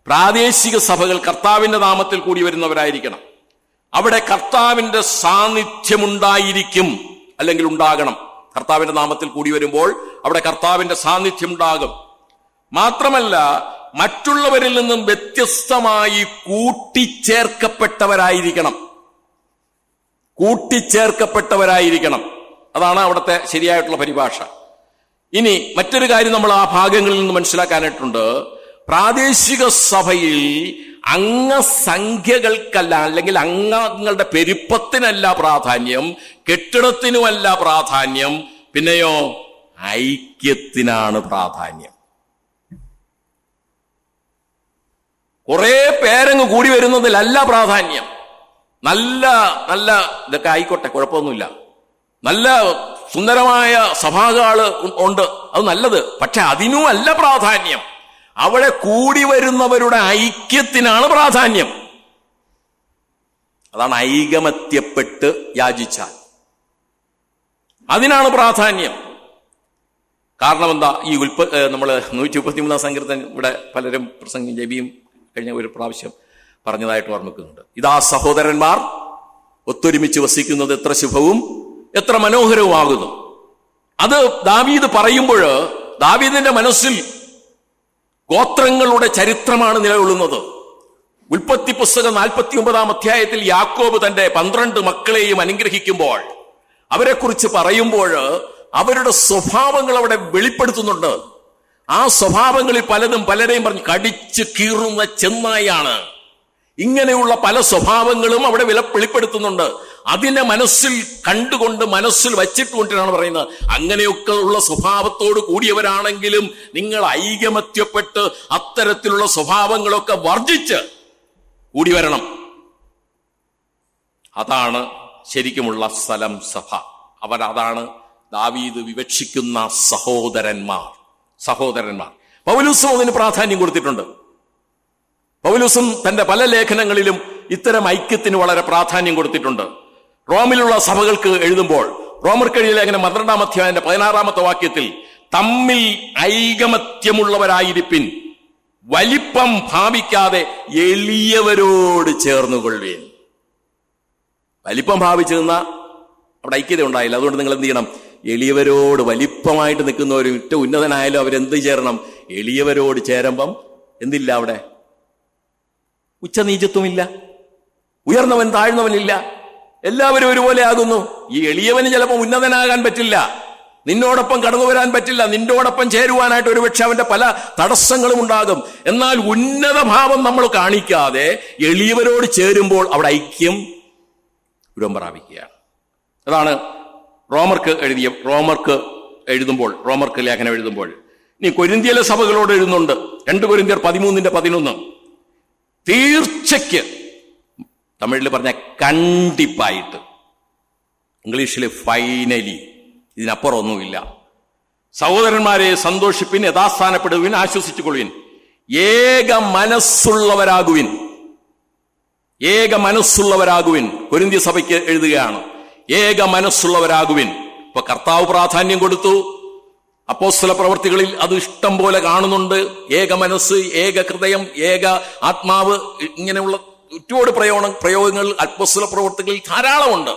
പ്രാദേശിക സഭകൾ കർത്താവിന്റെ നാമത്തിൽ കൂടി വരുന്നവരായിരിക്കണം. അവിടെ കർത്താവിന്റെ സാന്നിധ്യമുണ്ടായിരിക്കും, അല്ലെങ്കിൽ ഉണ്ടാകണം. കർത്താവിന്റെ നാമത്തിൽ കൂടി വരുമ്പോൾ അവിടെ കർത്താവിന്റെ സാന്നിധ്യം ഉണ്ടാകും. മാത്രമല്ല, മറ്റുള്ളവരിൽ നിന്നും വ്യത്യസ്തമായി കൂട്ടിച്ചേർക്കപ്പെട്ടവരായിരിക്കണം. അതാണ് അവിടുത്തെ ശരിയായിട്ടുള്ള പരിഭാഷ. ഇനി മറ്റൊരു കാര്യം നമ്മൾ ആ ഭാഗങ്ങളിൽ നിന്ന് മനസ്സിലാക്കാനായിട്ടുണ്ട്. പ്രാദേശിക സഭയിൽ അംഗസംഖ്യകൾക്കല്ല, അല്ലെങ്കിൽ അംഗങ്ങളുടെ പെരുപ്പത്തിനല്ല പ്രാധാന്യം, കെട്ടിടത്തിനുമല്ല പ്രാധാന്യം, പിന്നെയോ ഐക്യത്തിനാണ് പ്രാധാന്യം. കുറെ പേരങ്ങ് കൂടി വരുന്നതിലല്ല പ്രാധാന്യം. നല്ല നല്ല ഇതൊക്കെ ആയിക്കോട്ടെ, കുഴപ്പമൊന്നുമില്ല, നല്ല സുന്ദരമായ സഭാഹാള് ഉണ്ട്, അത് നല്ലത്. പക്ഷെ അതിനുമല്ല പ്രാധാന്യം. അവിടെ കൂടി വരുന്നവരുടെ ഐക്യത്തിനാണ് പ്രാധാന്യം. അതാണ് ഐകമത്യപ്പെട്ട് യാചിച്ചാൽ, അതിനാണ് പ്രാധാന്യം. കാരണം എന്താ? ഈ നമ്മൾ 133 സങ്കീർത്തനം ഇവിടെ പലരും പ്രസംഗം ജപിയും കഴിഞ്ഞ ഒരു പ്രാവശ്യം പറഞ്ഞതായിട്ട് ഓർമ്മിക്കുന്നുണ്ട്. ഇതാ സഹോദരന്മാർ ഒത്തൊരുമിച്ച് വസിക്കുന്നത് എത്ര ശുഭവും എത്ര മനോഹരവുമാകുന്നു. അത് ദാവീദ് പറയുമ്പോൾ ദാവീദിന്റെ മനസ്സിൽ ഗോത്രങ്ങളുടെ ചരിത്രമാണ് നിലകൊള്ളുന്നത്. ഉൽപ്പത്തി പുസ്തകം 49 അധ്യായത്തിൽ യാക്കോബ് തന്റെ 12 മക്കളെയും അനുഗ്രഹിക്കുമ്പോൾ, അവരെക്കുറിച്ച് പറയുമ്പോൾ അവരുടെ സ്വഭാവങ്ങൾ അവിടെ വെളിപ്പെടുത്തുന്നുണ്ട്. ആ സ്വഭാവങ്ങളിൽ പലതും പലരെയും പറഞ്ഞ് കടിച്ച് കീറുന്ന ചെന്നായാണ്. ഇങ്ങനെയുള്ള പല സ്വഭാവങ്ങളും അവിടെ വെളിപ്പെടുത്തുന്നുണ്ട്. അതിനെ മനസ്സിൽ കണ്ടുകൊണ്ട്, മനസ്സിൽ വച്ചിട്ടുകൊണ്ടാണ് പറയുന്നത്, അങ്ങനെയൊക്കെ ഉള്ള സ്വഭാവത്തോട് കൂടിയവരാണെങ്കിലും നിങ്ങൾ ഐകമത്യപ്പെട്ട് അത്തരത്തിലുള്ള സ്വഭാവങ്ങളൊക്കെ വർജിച്ച് കൂടി വരണം. അതാണ് ശരിക്കുമുള്ള സ്ഥലം സഭ. അതാണ് ദാവീദ് വിവക്ഷിക്കുന്ന സഹോദരന്മാർ. പൗലോസും അതിന് പ്രാധാന്യം കൊടുത്തിട്ടുണ്ട്. പൗലോസും തന്റെ പല ലേഖനങ്ങളിലും ഇത്തരം ഐക്യത്തിന് വളരെ പ്രാധാന്യം കൊടുത്തിട്ടുണ്ട്. റോമിലുള്ള സഭകൾക്ക് എഴുതുമ്പോൾ, റോമർക്ക് എഴുതിയ ലേഖനം 12 അധ്യായം 16 വാക്യത്തിൽ, തമ്മിൽ ഐകമത്യമുള്ളവരായിരിപ്പിൻ, വലിപ്പം ഭാവിക്കാതെ എളിയവരോട് ചേർന്നുകൊള്ളുവീൻ. വലിപ്പം ഭാവിച്ചു നിന്ന അവിടെ ഐക്യത ഉണ്ടായില്ല. അതുകൊണ്ട് നിങ്ങൾ എന്ത് ചെയ്യണം? എളിയവരോട്, വലിപ്പമായിട്ട് നിൽക്കുന്നവരും ഏറ്റവും ഉന്നതനായാലും അവരെന്ത് ചേരണം? എളിയവരോട് ചേരുമ്പം എന്തില്ല അവിടെ? ഉച്ചനീചത്വമില്ല, ഉയർന്നവൻ താഴ്ന്നവനില്ല, എല്ലാവരും ഒരുപോലെ ആകുന്നു. ഈ എളിയവന് ചിലപ്പോൾ ഉന്നതനാകാൻ പറ്റില്ല, നിന്നോടൊപ്പം കടന്നു വരാൻ പറ്റില്ല, നിന്നോടൊപ്പം ചേരുവാനായിട്ട് ഒരുപക്ഷെ അവന്റെ പല തടസ്സങ്ങളും ഉണ്ടാകും. എന്നാൽ ഉന്നത ഭാവം നമ്മൾ കാണിക്കാതെ എളിയവരോട് ചേരുമ്പോൾ അവിടെ ഐക്യം രൂപം പ്രാപിക്കുകയാണ്. അതാണ് റോമർക്ക് ലേഖനം എഴുതുമ്പോൾ. ഇനി കൊരിന്ത്യയിലെ സഭകളോട് എഴുതുന്നുണ്ട്. 2 കൊരിന്ത്യർ 13:11. തീർച്ചയ്ക്ക്, തമിഴിൽ പറഞ്ഞ കണ്ടിപ്പായിട്ട്, ഇംഗ്ലീഷിൽ ഫൈനലി, ഇതിനപ്പുറം ഒന്നുമില്ല. സഹോദരന്മാരെ സന്തോഷിപ്പിൻ, യഥാസ്ഥാനപ്പെടുവിൻ, ആശ്വസിച്ചുകൊള്ളുവിൻ, ഏക മനസ്സുള്ളവരാകുവിൻ. കൊരിന്ത്യ സഭയ്ക്ക് എഴുതുകയാണ്, ഏക മനസ്സുള്ളവരാകുവിൻ. ഇപ്പൊ കർത്താവ് പ്രാധാന്യം കൊടുത്തു. അപ്പോസ്തല പ്രവർത്തികളിൽ അത് ഇഷ്ടം പോലെ കാണുന്നുണ്ട്. ഏക മനസ്സ്, ഏക ഹൃദയം, ഏക ആത്മാവ്, ഇങ്ങനെയുള്ള ഒരുപാട് പ്രയോഗങ്ങൾ അപ്പോസ്തല പ്രവർത്തികളിൽ ധാരാളമുണ്ട്.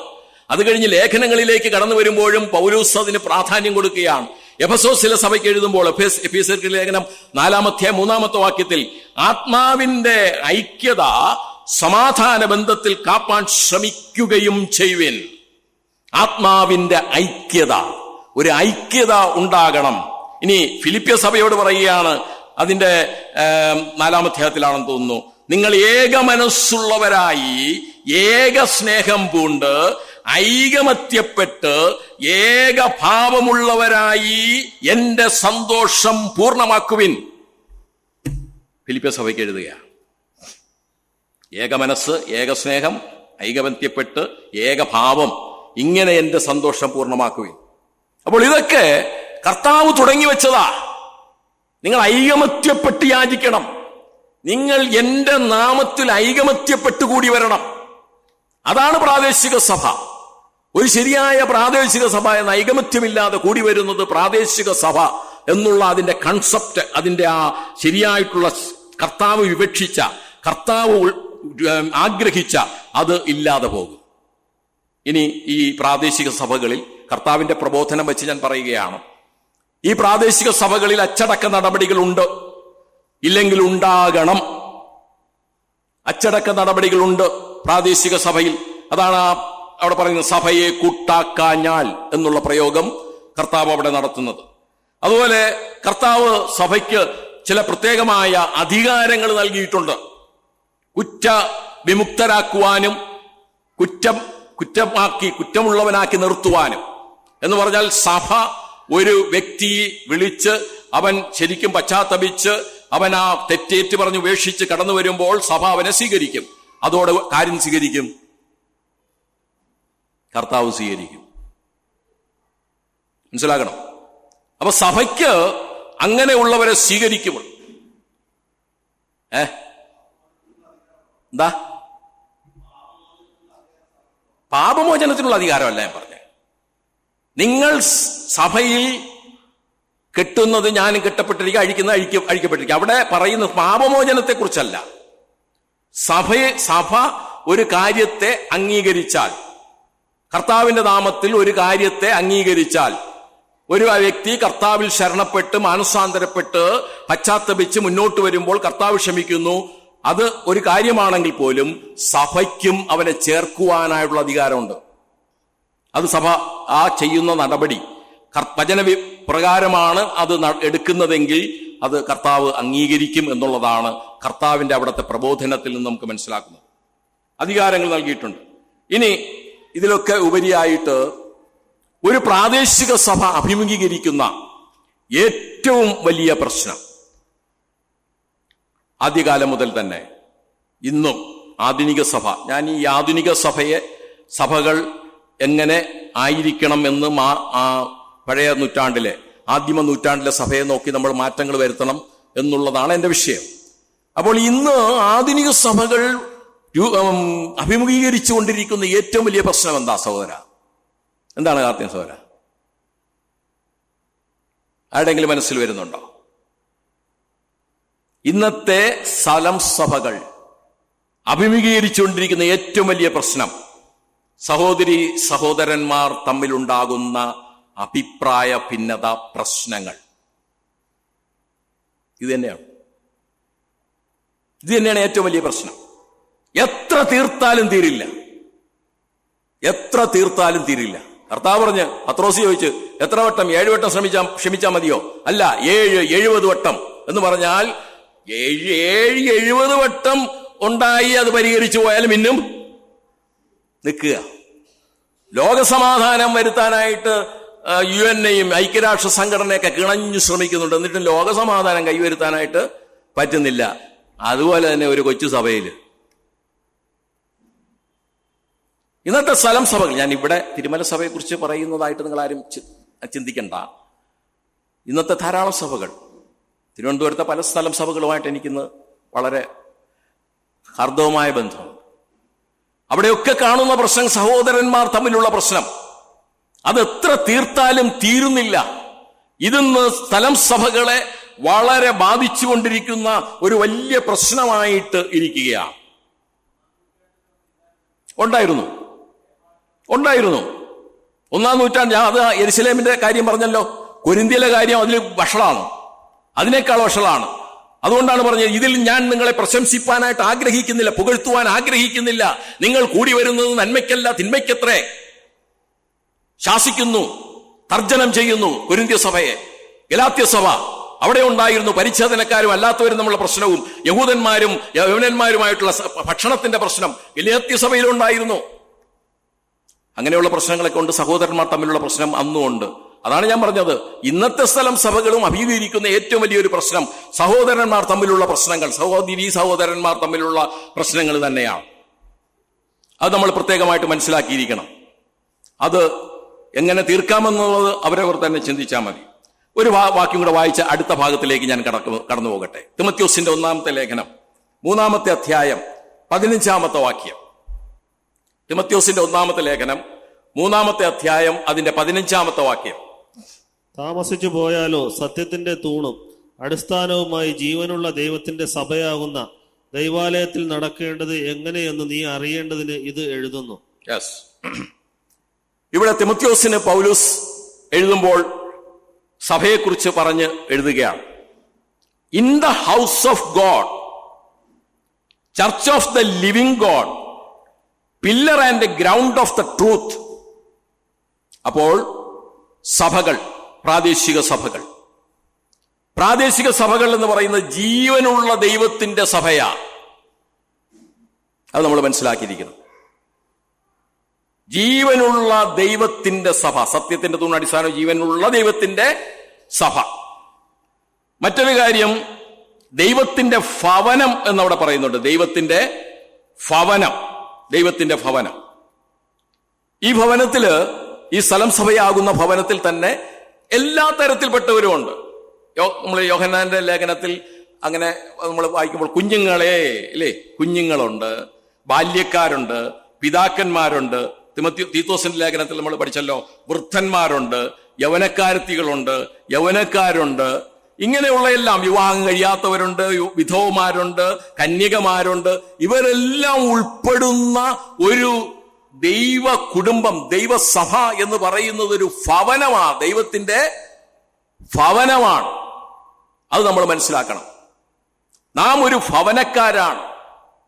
അത് കഴിഞ്ഞ് ലേഖനങ്ങളിലേക്ക് കടന്നു വരുമ്പോഴും പൗലോസ് അതിന് പ്രാധാന്യം കൊടുക്കുകയാണ്. എഫെസോസിലെ സഭയ്ക്ക് എഴുതുമ്പോൾ, എഫെസ്യർക്ക് ലേഖനം 4 അധ്യായം 3 വാക്യത്തിൽ, ആത്മാവിന്റെ ഐക്യത സമാധാന ബന്ധത്തിൽ കാപ്പാൻ ശ്രമിക്കുകയും ചെയ്യുവിൻ. ആത്മാവിന്റെ ഐക്യത, ഒരു ഐക്യത ഉണ്ടാകണം. ഇനി ഫിലിപ്പ്യ സഭയോട് പറയുകയാണ്, അതിന്റെ 4 അധ്യായത്തിലാണെന്ന് തോന്നുന്നു, നിങ്ങൾ ഏക മനസ്സുള്ളവരായി, ഏക സ്നേഹം പൂണ്ട്, ഐകമത്യപ്പെട്ട്, ഏകഭാവമുള്ളവരായി എന്റെ സന്തോഷം പൂർണ്ണമാക്കുവിൻ. ഫിലിപ്പ്യ സഭയ്ക്ക് എഴുതുകയാണ്. ഏക മനസ്സ്, ഏക സ്നേഹം, ഐകമത്യപ്പെട്ട്, ഏകഭാവം, ഇങ്ങനെ എന്റെ സന്തോഷം പൂർണ്ണമാക്കുവിൻ. അപ്പോൾ ഇതൊക്കെ കർത്താവ് തുടങ്ങി വെച്ചതാ. നിങ്ങൾ ഐകമത്യപ്പെട്ട് യാചിക്കണം. നിങ്ങൾ എന്റെ നാമത്തിൽ ഐകമത്യപ്പെട്ടുകൂടി വരണം. അതാണ് പ്രാദേശിക സഭ. ഒരു ശരിയായ പ്രാദേശിക സഭ എന്ന ഐകമത്യമില്ലാതെ കൂടി വരുന്നത് പ്രാദേശിക സഭ എന്നുള്ള അതിന്റെ കൺസെപ്റ്റ്, അതിന്റെ ആ ശരിയായിട്ടുള്ള കർത്താവ് വിവക്ഷിച്ച, കർത്താവ് ആഗ്രഹിച്ച അത് ഇല്ലാതെ പോകും. ഇനി ഈ പ്രാദേശിക സഭകളിൽ കർത്താവിന്റെ പ്രബോധനം വെച്ച് ഞാൻ പറയുകയാണ്, ഈ പ്രാദേശിക സഭകളിൽ അച്ചടക്ക നടപടികളുണ്ട്, ഇല്ലെങ്കിൽ ഉണ്ടാകണം. അച്ചടക്ക നടപടികളുണ്ട് പ്രാദേശിക സഭയിൽ. അതാണ് അവിടെ പറയുന്നത്, സഭയെ കൂട്ടാക്കാഞ്ഞാൽ എന്നുള്ള പ്രയോഗം കർത്താവ് അവിടെ നടത്തുന്നത്. അതുപോലെ കർത്താവ് സഭയ്ക്ക് ചില പ്രത്യേകമായ അധികാരങ്ങൾ നൽകിയിട്ടുണ്ട്. കുറ്റവിമുക്തരാക്കുവാനും കുറ്റമുള്ളവനാക്കി നിർത്തുവാനും. എന്ന് പറഞ്ഞാൽ സഭ ഒരു വ്യക്തിയെ വിളിച്ച് അവൻ ശരിക്കും പശ്ചാത്തപിച്ച് അവൻ ആ തെറ്റേറ്റ് പറഞ്ഞ് ഉപേക്ഷിച്ച് കടന്നു വരുമ്പോൾ സഭ അവനെ സ്വീകരിക്കും. അതോടെ കാര്യം സ്വീകരിക്കും, കർത്താവ് സ്വീകരിക്കും. മനസ്സിലാക്കണം. അപ്പൊ സഭയ്ക്ക് അങ്ങനെയുള്ളവരെ സ്വീകരിക്കും. എന്താ? പാപമോചനത്തിനുള്ള അധികാരമല്ല ഞാൻ പറഞ്ഞത്. നിങ്ങൾ സഭയിൽ കെട്ടുന്നത് ഞാനും കെട്ടപ്പെട്ടിരിക്കുക, അഴിക്കപ്പെട്ടിരിക്കുക. അവിടെ പറയുന്നത് പാപമോചനത്തെ കുറിച്ചല്ല. സഭ ഒരു കാര്യത്തെ അംഗീകരിച്ചാൽ, കർത്താവിന്റെ നാമത്തിൽ ഒരു കാര്യത്തെ അംഗീകരിച്ചാൽ, ഒരു വ്യക്തി കർത്താവിൽ ശരണപ്പെട്ട് മാനസാന്തരപ്പെട്ട് പശ്ചാത്തപിച്ച് മുന്നോട്ട് വരുമ്പോൾ കർത്താവ് ക്ഷമിക്കുന്നു. അത് ഒരു കാര്യമാണെങ്കിൽ പോലും സഭയ്ക്കും അവനെ ചേർക്കുവാനായുള്ള അധികാരമുണ്ട്. അത് സഭ ആ ചെയ്യുന്ന നടപടി വചന പ്രകാരമാണ് അത് എടുക്കുന്നതെങ്കിൽ അത് കർത്താവ് അംഗീകരിക്കും എന്നുള്ളതാണ് കർത്താവിന്റെ അവിടുത്തെ പ്രബോധനത്തിൽ നിന്ന് നമുക്ക് മനസ്സിലാക്കുന്നത്. അധികാരങ്ങൾ നൽകിയിട്ടുണ്ട്. ഇനി ഇതിലൊക്കെ ഉപരിയായിട്ട് ഒരു പ്രാദേശിക സഭ അഭിമുഖീകരിക്കുന്ന ഏറ്റവും വലിയ പ്രശ്നം, ആദ്യകാലം മുതൽ തന്നെ ഇന്നും ആധുനിക സഭ, ഞാൻ ഈ ആധുനിക സഭകൾ എങ്ങനെ ആയിരിക്കണം എന്ന് പഴയ നൂറ്റാണ്ടിലെ ആദിമ നൂറ്റാണ്ടിലെ സഭയെ നോക്കി നമ്മൾ മാറ്റങ്ങൾ വരുത്തണം എന്നുള്ളതാണ് എൻ്റെ വിഷയം. അപ്പോൾ ഇന്ന് ആധുനിക സഭകൾ അഭിമുഖീകരിച്ചു കൊണ്ടിരിക്കുന്ന ഏറ്റവും വലിയ പ്രശ്നം എന്താ സഹോദര? എന്താണ് കാർത്തിക സഹോദര? ആരുടെങ്കിലും മനസ്സിൽ വരുന്നുണ്ടോ? ഇന്നത്തെ സ്ഥലം സഭകൾ അഭിമുഖീകരിച്ചുകൊണ്ടിരിക്കുന്ന ഏറ്റവും വലിയ പ്രശ്നം സഹോദരി സഹോദരന്മാർ തമ്മിലുണ്ടാകുന്ന അഭിപ്രായ ഭിന്നത പ്രശ്നങ്ങൾ. ഇത് തന്നെയാണ് ഏറ്റവും വലിയ പ്രശ്നം. എത്ര തീർത്താലും തീരില്ല. കർത്താവ് പറഞ്ഞ് പത്രോസ് ചോദിച്ച് എത്ര വട്ടം? 7 വട്ടം ക്ഷമിച്ചാൽ മതിയോ? അല്ല, 70 വട്ടം എന്ന് പറഞ്ഞാൽ 70 വട്ടം ഉണ്ടായി അത് പരിഹരിച്ചു പോയാലും ഇന്നും നിൽക്കുക. ലോകസമാധാനം വരുത്താനായിട്ട് UN-നെയും ഐക്യരാഷ്ട്ര സംഘടനയൊക്കെ കിണഞ്ഞു ശ്രമിക്കുന്നുണ്ട്. എന്നിട്ടും ലോകസമാധാനം കൈവരുത്താനായിട്ട് പറ്റുന്നില്ല. അതുപോലെ തന്നെ ഒരു കൊച്ചു സഭയിൽ ഇന്നത്തെ സ്ഥലം സഭകൾ, ഞാൻ ഇവിടെ തിരുമല സഭയെ കുറിച്ച് പറയുന്നതായിട്ട് നിങ്ങൾ ആരും ചിന്തിക്കണ്ട. ഇന്നത്തെ ധാരാളം സഭകൾ, തിരുവനന്തപുരത്തെ പല സ്ഥലം സഭകളുമായിട്ട് എനിക്കിന്ന് വളരെ ഹാർദവമായ ബന്ധമുണ്ട്. അവിടെയൊക്കെ കാണുന്ന പ്രശ്നം സഹോദരന്മാർ തമ്മിലുള്ള പ്രശ്നം. അത് എത്ര തീർത്താലും തീരുന്നില്ല. ഇതിന്ന് സ്ഥലം സഭകളെ വളരെ ബാധിച്ചുകൊണ്ടിരിക്കുന്ന ഒരു വലിയ പ്രശ്നമായിട്ട് ഇരിക്കുകയാണ്. ഉണ്ടായിരുന്നു 1-ാം നൂറ്റാണ്ട്. ഞാൻ അത് യെരുശലേമിന്റെ കാര്യം പറഞ്ഞല്ലോ. കൊരിന്ത്യയിലെ കാര്യം അതിൽ വഷളാണ്, അതിനേക്കാൾ വഷളാണ്. അതുകൊണ്ടാണ് പറഞ്ഞത്, ഇതിൽ ഞാൻ നിങ്ങളെ പ്രശംസിപ്പാനായിട്ട് ആഗ്രഹിക്കുന്നില്ല, പുകഴ്ത്തുവാൻ ആഗ്രഹിക്കുന്നില്ല. നിങ്ങൾ കൂടി വരുന്നത് നന്മയ്ക്കല്ല തിന്മയ്ക്കത്രേ. ശാസിക്കുന്നു, തർജ്ജനം ചെയ്യുന്നു കൊരിന്ത്യ സഭയെ. ഗലാത്യ സഭ അവിടെ ഉണ്ടായിരുന്നു പരിച്ഛേദനക്കാരും അല്ലാത്തവരും തമ്മിലുള്ള പ്രശ്നവും യഹൂദന്മാരും യവനന്മാരുമായിട്ടുള്ള ഭക്ഷണത്തിന്റെ പ്രശ്നം ഗലാത്യ സഭയിലുണ്ടായിരുന്നു. അങ്ങനെയുള്ള പ്രശ്നങ്ങളൊക്കെ ഉണ്ട്. സഹോദരന്മാർ തമ്മിലുള്ള പ്രശ്നം അന്നുമുണ്ട്. അതാണ് ഞാൻ പറഞ്ഞത്, ഇന്നത്തെ സ്ഥലം സഭകളും അഭിമുഖീകരിക്കുന്ന ഏറ്റവും വലിയൊരു പ്രശ്നം സഹോദരന്മാർ തമ്മിലുള്ള പ്രശ്നങ്ങൾ, സഹോദരന്മാർ തമ്മിലുള്ള പ്രശ്നങ്ങൾ തന്നെയാണ്. അത് നമ്മൾ പ്രത്യേകമായിട്ട് മനസ്സിലാക്കിയിരിക്കണം. അത് എങ്ങനെ തീർക്കാമെന്നുള്ളത് അവരവർ തന്നെ ചിന്തിച്ചാൽ മതി. ഒരു വാക്യം കൂടെ വായിച്ച അടുത്ത ഭാഗത്തിലേക്ക് ഞാൻ കടന്നു പോകട്ടെ. തിമത്യോസിന്റെ 1-ാമത്തെ ലേഖനം 3-ാമത്തെ അധ്യായം 15-ാമത്തെ വാക്യം. തിമത്യോസിന്റെ 1-ാമത്തെ ലേഖനം 3-ാമത്തെ അധ്യായം അതിന്റെ 15-ാമത്തെ വാക്യം. താമസിച്ചു പോയാലോ സത്യത്തിന്റെ തൂണും അടിസ്ഥാനവുമായി ജീവനുള്ള ദൈവത്തിന്റെ സഭയാകുന്ന ദൈവാലയത്തിൽ നടക്കേണ്ടത് എങ്ങനെയെന്ന് നീ അറിയേണ്ടതിന് ഇത് എഴുതുന്നു. യെസ്, ഇവിടെ തിമോഥെയോസിന് പൗലോസ് എഴുതുമ്പോൾ സഭയെക്കുറിച്ച് പറഞ്ഞ് എഴുതുകയാണ്. In the house of God, church of the living God, pillar and ground of the truth. അപ്പോൾ സഭകൾ, പ്രാദേശിക സഭകൾ എന്ന് പറയുന്നത് ജീവനുള്ള ദൈവത്തിന്റെ സഭയാ. അത് നമ്മൾ മനസ്സിലാക്കിയിരിക്കണം. ജീവനുള്ള ദൈവത്തിന്റെ സഭ, സത്യത്തിന്റെ തൂണ് അടിസ്ഥാനം ജീവനുള്ള ദൈവത്തിന്റെ സഭ. മറ്റൊരു കാര്യം, ദൈവത്തിന്റെ ഭവനം എന്നവിടെ പറയുന്നുണ്ട്. ദൈവത്തിന്റെ ഭവനം. ഈ ഭവനത്തില്, ഈ സ്ഥലം സഭയാകുന്ന ഭവനത്തിൽ തന്നെ എല്ലാ തരത്തിൽപ്പെട്ടവരുമുണ്ട്. നമ്മൾ യോഹന്നാന്റെ ലേഖനത്തിൽ അങ്ങനെ നമ്മൾ വായിക്കുമ്പോൾ കുഞ്ഞുങ്ങളുണ്ട്, ബാല്യക്കാരുണ്ട്, പിതാക്കന്മാരുണ്ട്. തീത്തോസിന്റെ ലേഖനത്തിൽ നമ്മൾ പഠിച്ചല്ലോ, വൃദ്ധന്മാരുണ്ട്, യൗവനക്കാരുണ്ട്, ഇങ്ങനെയുള്ള എല്ലാം, വിവാഹം കഴിയാത്തവരുണ്ട്, വിധവമാരുണ്ട്, കന്യകമാരുണ്ട്. ഇവരെല്ലാം ഉൾപ്പെടുന്ന ഒരു ദൈവ കുടുംബം, ദൈവസഭ എന്ന് പറയുന്നത് ഒരു ഭവനമാണ്, ദൈവത്തിന്റെ ഭവനമാണ്. അത് നമ്മൾ മനസ്സിലാക്കണം. നാം ഒരു ഭവനക്കാരാണ്,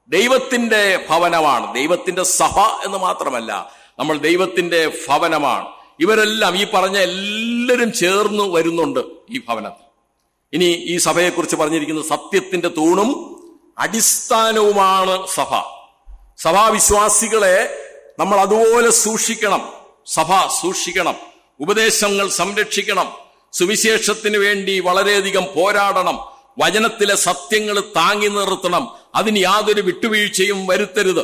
ദൈവത്തിന്റെ ഭവനമാണ്. ദൈവത്തിന്റെ സഭ എന്ന് മാത്രമല്ല, നമ്മൾ ദൈവത്തിന്റെ ഭവനമാണ്. ഇവരെല്ലാം, ഈ പറഞ്ഞ എല്ലാവരും ചേർന്ന് വരുന്നുണ്ട് ഈ ഭവനത്തിൽ. ഇനി ഈ സഭയെക്കുറിച്ച് പറഞ്ഞിരിക്കുന്നത് സത്യത്തിന്റെ തൂണും അടിസ്ഥാനവുമാണ് സഭ. സഭാവിശ്വാസികളെ നമ്മൾ അതുപോലെ സൂക്ഷിക്കണം. സഭ സൂക്ഷിക്കണം, ഉപദേശങ്ങൾ സംരക്ഷിക്കണം, സുവിശേഷത്തിന് വേണ്ടി വളരെയധികം പോരാടണം, വചനത്തിലെ സത്യങ്ങൾ താങ്ങി നിർത്തണം, അതിന് യാതൊരു വിട്ടുവീഴ്ചയും വരുത്തരുത്.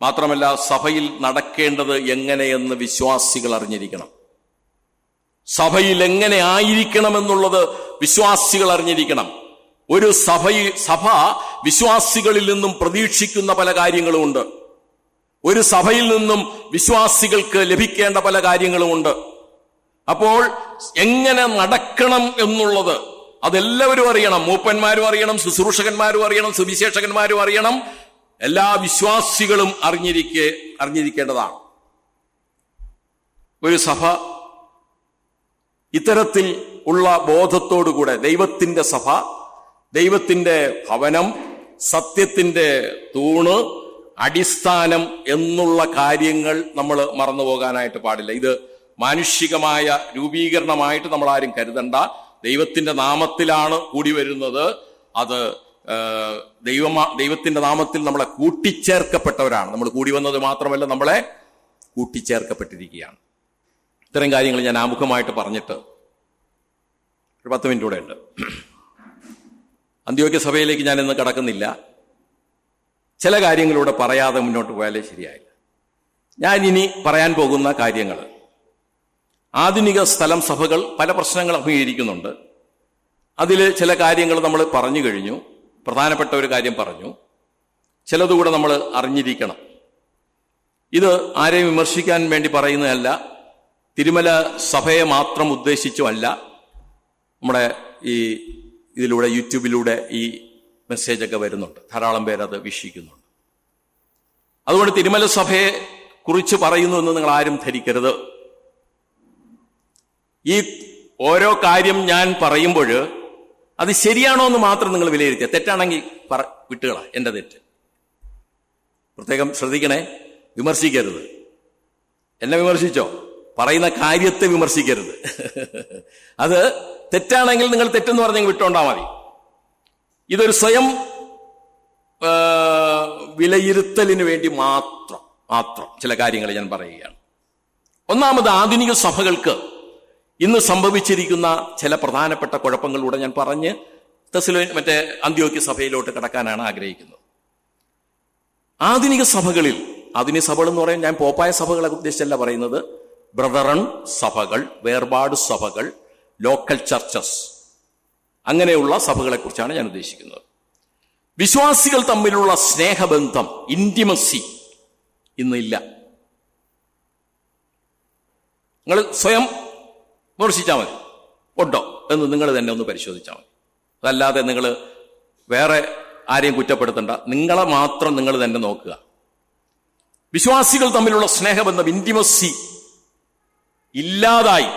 മാത്രമല്ല, സഭയിൽ നടക്കേണ്ടത് എങ്ങനെയെന്ന് വിശ്വാസികൾ അറിഞ്ഞിരിക്കണം. സഭയിൽ എങ്ങനെ ആയിരിക്കണമെന്നുള്ളത് വിശ്വാസികൾ അറിഞ്ഞിരിക്കണം. ഒരു സഭ വിശ്വാസികളിൽ നിന്നും പ്രതീക്ഷിക്കുന്ന പല കാര്യങ്ങളുമുണ്ട്. ഒരു സഭയിൽ നിന്നും വിശ്വാസികൾക്ക് ലഭിക്കേണ്ട പല കാര്യങ്ങളുമുണ്ട്. അപ്പോൾ എങ്ങനെ നടക്കണം എന്നുള്ളത് അതെല്ലാവരും അറിയണം. മൂപ്പന്മാരും അറിയണം, ശുശ്രൂഷകന്മാരും അറിയണം, സുവിശേഷകന്മാരും അറിയണം. എല്ലാ വിശ്വാസികളും അറിഞ്ഞിരിക്കേണ്ടതാണ്. ഒരു സഭ ഇത്തരത്തിൽ ഉള്ള ബോധത്തോടുകൂടെ, ദൈവത്തിന്റെ സഭ, ദൈവത്തിന്റെ ഭവനം, സത്യത്തിന്റെ തൂണ്, അടിസ്ഥാനം എന്നുള്ള കാര്യങ്ങൾ നമ്മൾ മറന്നുപോകാനായിട്ട് പാടില്ല. ഇത് മാനുഷികമായ രൂപീകരണമായിട്ട് നമ്മൾ ആരും കരുതണ്ട. ദൈവത്തിന്റെ നാമത്തിലാണ് കൂടി വരുന്നത്. അത് ദൈവത്തിന്റെ നാമത്തിൽ നമ്മളെ കൂട്ടിച്ചേർക്കപ്പെട്ടവരാണ്. നമ്മൾ കൂടി വന്നത് മാത്രമല്ല, നമ്മളെ കൂട്ടിച്ചേർക്കപ്പെട്ടിരിക്കുകയാണ്. ഇത്തരം കാര്യങ്ങൾ ഞാൻ ആമുഖമായിട്ട് പറഞ്ഞിട്ട് ഒരു 10 മിനിറ്റ് കൂടെ ഉണ്ട്. അന്ത്യോക്യ സഭയിലേക്ക് ഞാൻ ഇന്ന് കടക്കുന്നില്ല. ചില കാര്യങ്ങളിലൂടെ പറയാതെ മുന്നോട്ട് പോയാലേ ശരിയായില്ല. ഞാൻ ഇനി പറയാൻ പോകുന്ന കാര്യങ്ങൾ, ആധുനിക സ്ഥലം സഭകൾ പല പ്രശ്നങ്ങൾ അഭിമുഖീകരിക്കുന്നുണ്ട്. അതിൽ ചില കാര്യങ്ങൾ നമ്മൾ പറഞ്ഞു കഴിഞ്ഞു. പ്രധാനപ്പെട്ട ഒരു കാര്യം പറഞ്ഞു. ചിലതുകൂടെ നമ്മൾ അറിഞ്ഞിരിക്കണം. ഇത് ആരെയും വിമർശിക്കാൻ വേണ്ടി പറയുന്നതല്ല, തിരുമല സഭയെ മാത്രം ഉദ്ദേശിച്ചുമല്ല. നമ്മുടെ ഇതിലൂടെ, യൂട്യൂബിലൂടെ ഈ മെസ്സേജൊക്കെ വരുന്നുണ്ട്, ധാരാളം പേരത് വീക്ഷിക്കുന്നുണ്ട്. അതുകൊണ്ട് തിരുമല സഭയെ കുറിച്ച് പറയുന്നു എന്ന് നിങ്ങൾ ആരും ധരിക്കരുത്. ഈ ഓരോ കാര്യം ഞാൻ പറയുമ്പോൾ അത് ശരിയാണോ എന്ന് മാത്രം നിങ്ങൾ വിലയിരുത്തുക. തെറ്റാണെങ്കിൽ വിട്ടുകളാ, എന്റെ തെറ്റ്. പ്രത്യേകം ശ്രദ്ധിക്കണേ, വിമർശിക്കരുത്. എന്നെ വിമർശിച്ചോ, പറയുന്ന കാര്യത്തെ വിമർശിക്കരുത്. അത് തെറ്റാണെങ്കിൽ നിങ്ങൾ തെറ്റെന്ന് പറഞ്ഞെങ്കിൽ വിട്ടോണ്ടാ മതി. ഇതൊരു സ്വയം വിലയിരുത്തലിന് വേണ്ടി മാത്രം ചില കാര്യങ്ങൾ ഞാൻ പറയുകയാണ്. ഒന്നാമത്, ആധുനിക സഭകൾക്ക് ഇന്ന് സംഭവിച്ചിരിക്കുന്ന ചില പ്രധാനപ്പെട്ട കുഴപ്പങ്ങളിലൂടെ ഞാൻ പറഞ്ഞ് അന്ത്യോക്യ സഭയിലോട്ട് കടക്കാനാണ് ആഗ്രഹിക്കുന്നത്. ആധുനിക സഭകളിൽ, ആധുനിക സഭകൾ എന്ന് പറയാൻ ഞാൻ പോപ്പായ സഭകളെ ഉദ്ദേശിച്ചല്ല പറയുന്നത്, ബ്രദറൺ സഭകൾ, വേർപാട് സഭകൾ, ലോക്കൽ ചർച്ചസ്, അങ്ങനെയുള്ള സഭകളെ കുറിച്ചാണ് ഞാൻ ഉദ്ദേശിക്കുന്നത്. വിശ്വാസികൾ തമ്മിലുള്ള സ്നേഹബന്ധം, ഇന്റിമസി ഇന്നില്ല. നിങ്ങൾ സ്വയം വിമർശിച്ചാൽ മതി, ഉണ്ടോ എന്ന് നിങ്ങൾ തന്നെ ഒന്ന് പരിശോധിച്ചാൽ മതി. അതല്ലാതെ നിങ്ങൾ വേറെ ആരെയും കുറ്റപ്പെടുത്തണ്ട, നിങ്ങളെ മാത്രം നിങ്ങൾ തന്നെ നോക്കുക. വിശ്വാസികൾ തമ്മിലുള്ള സ്നേഹബന്ധം, ഇന്റിമസി ഇല്ലാതായി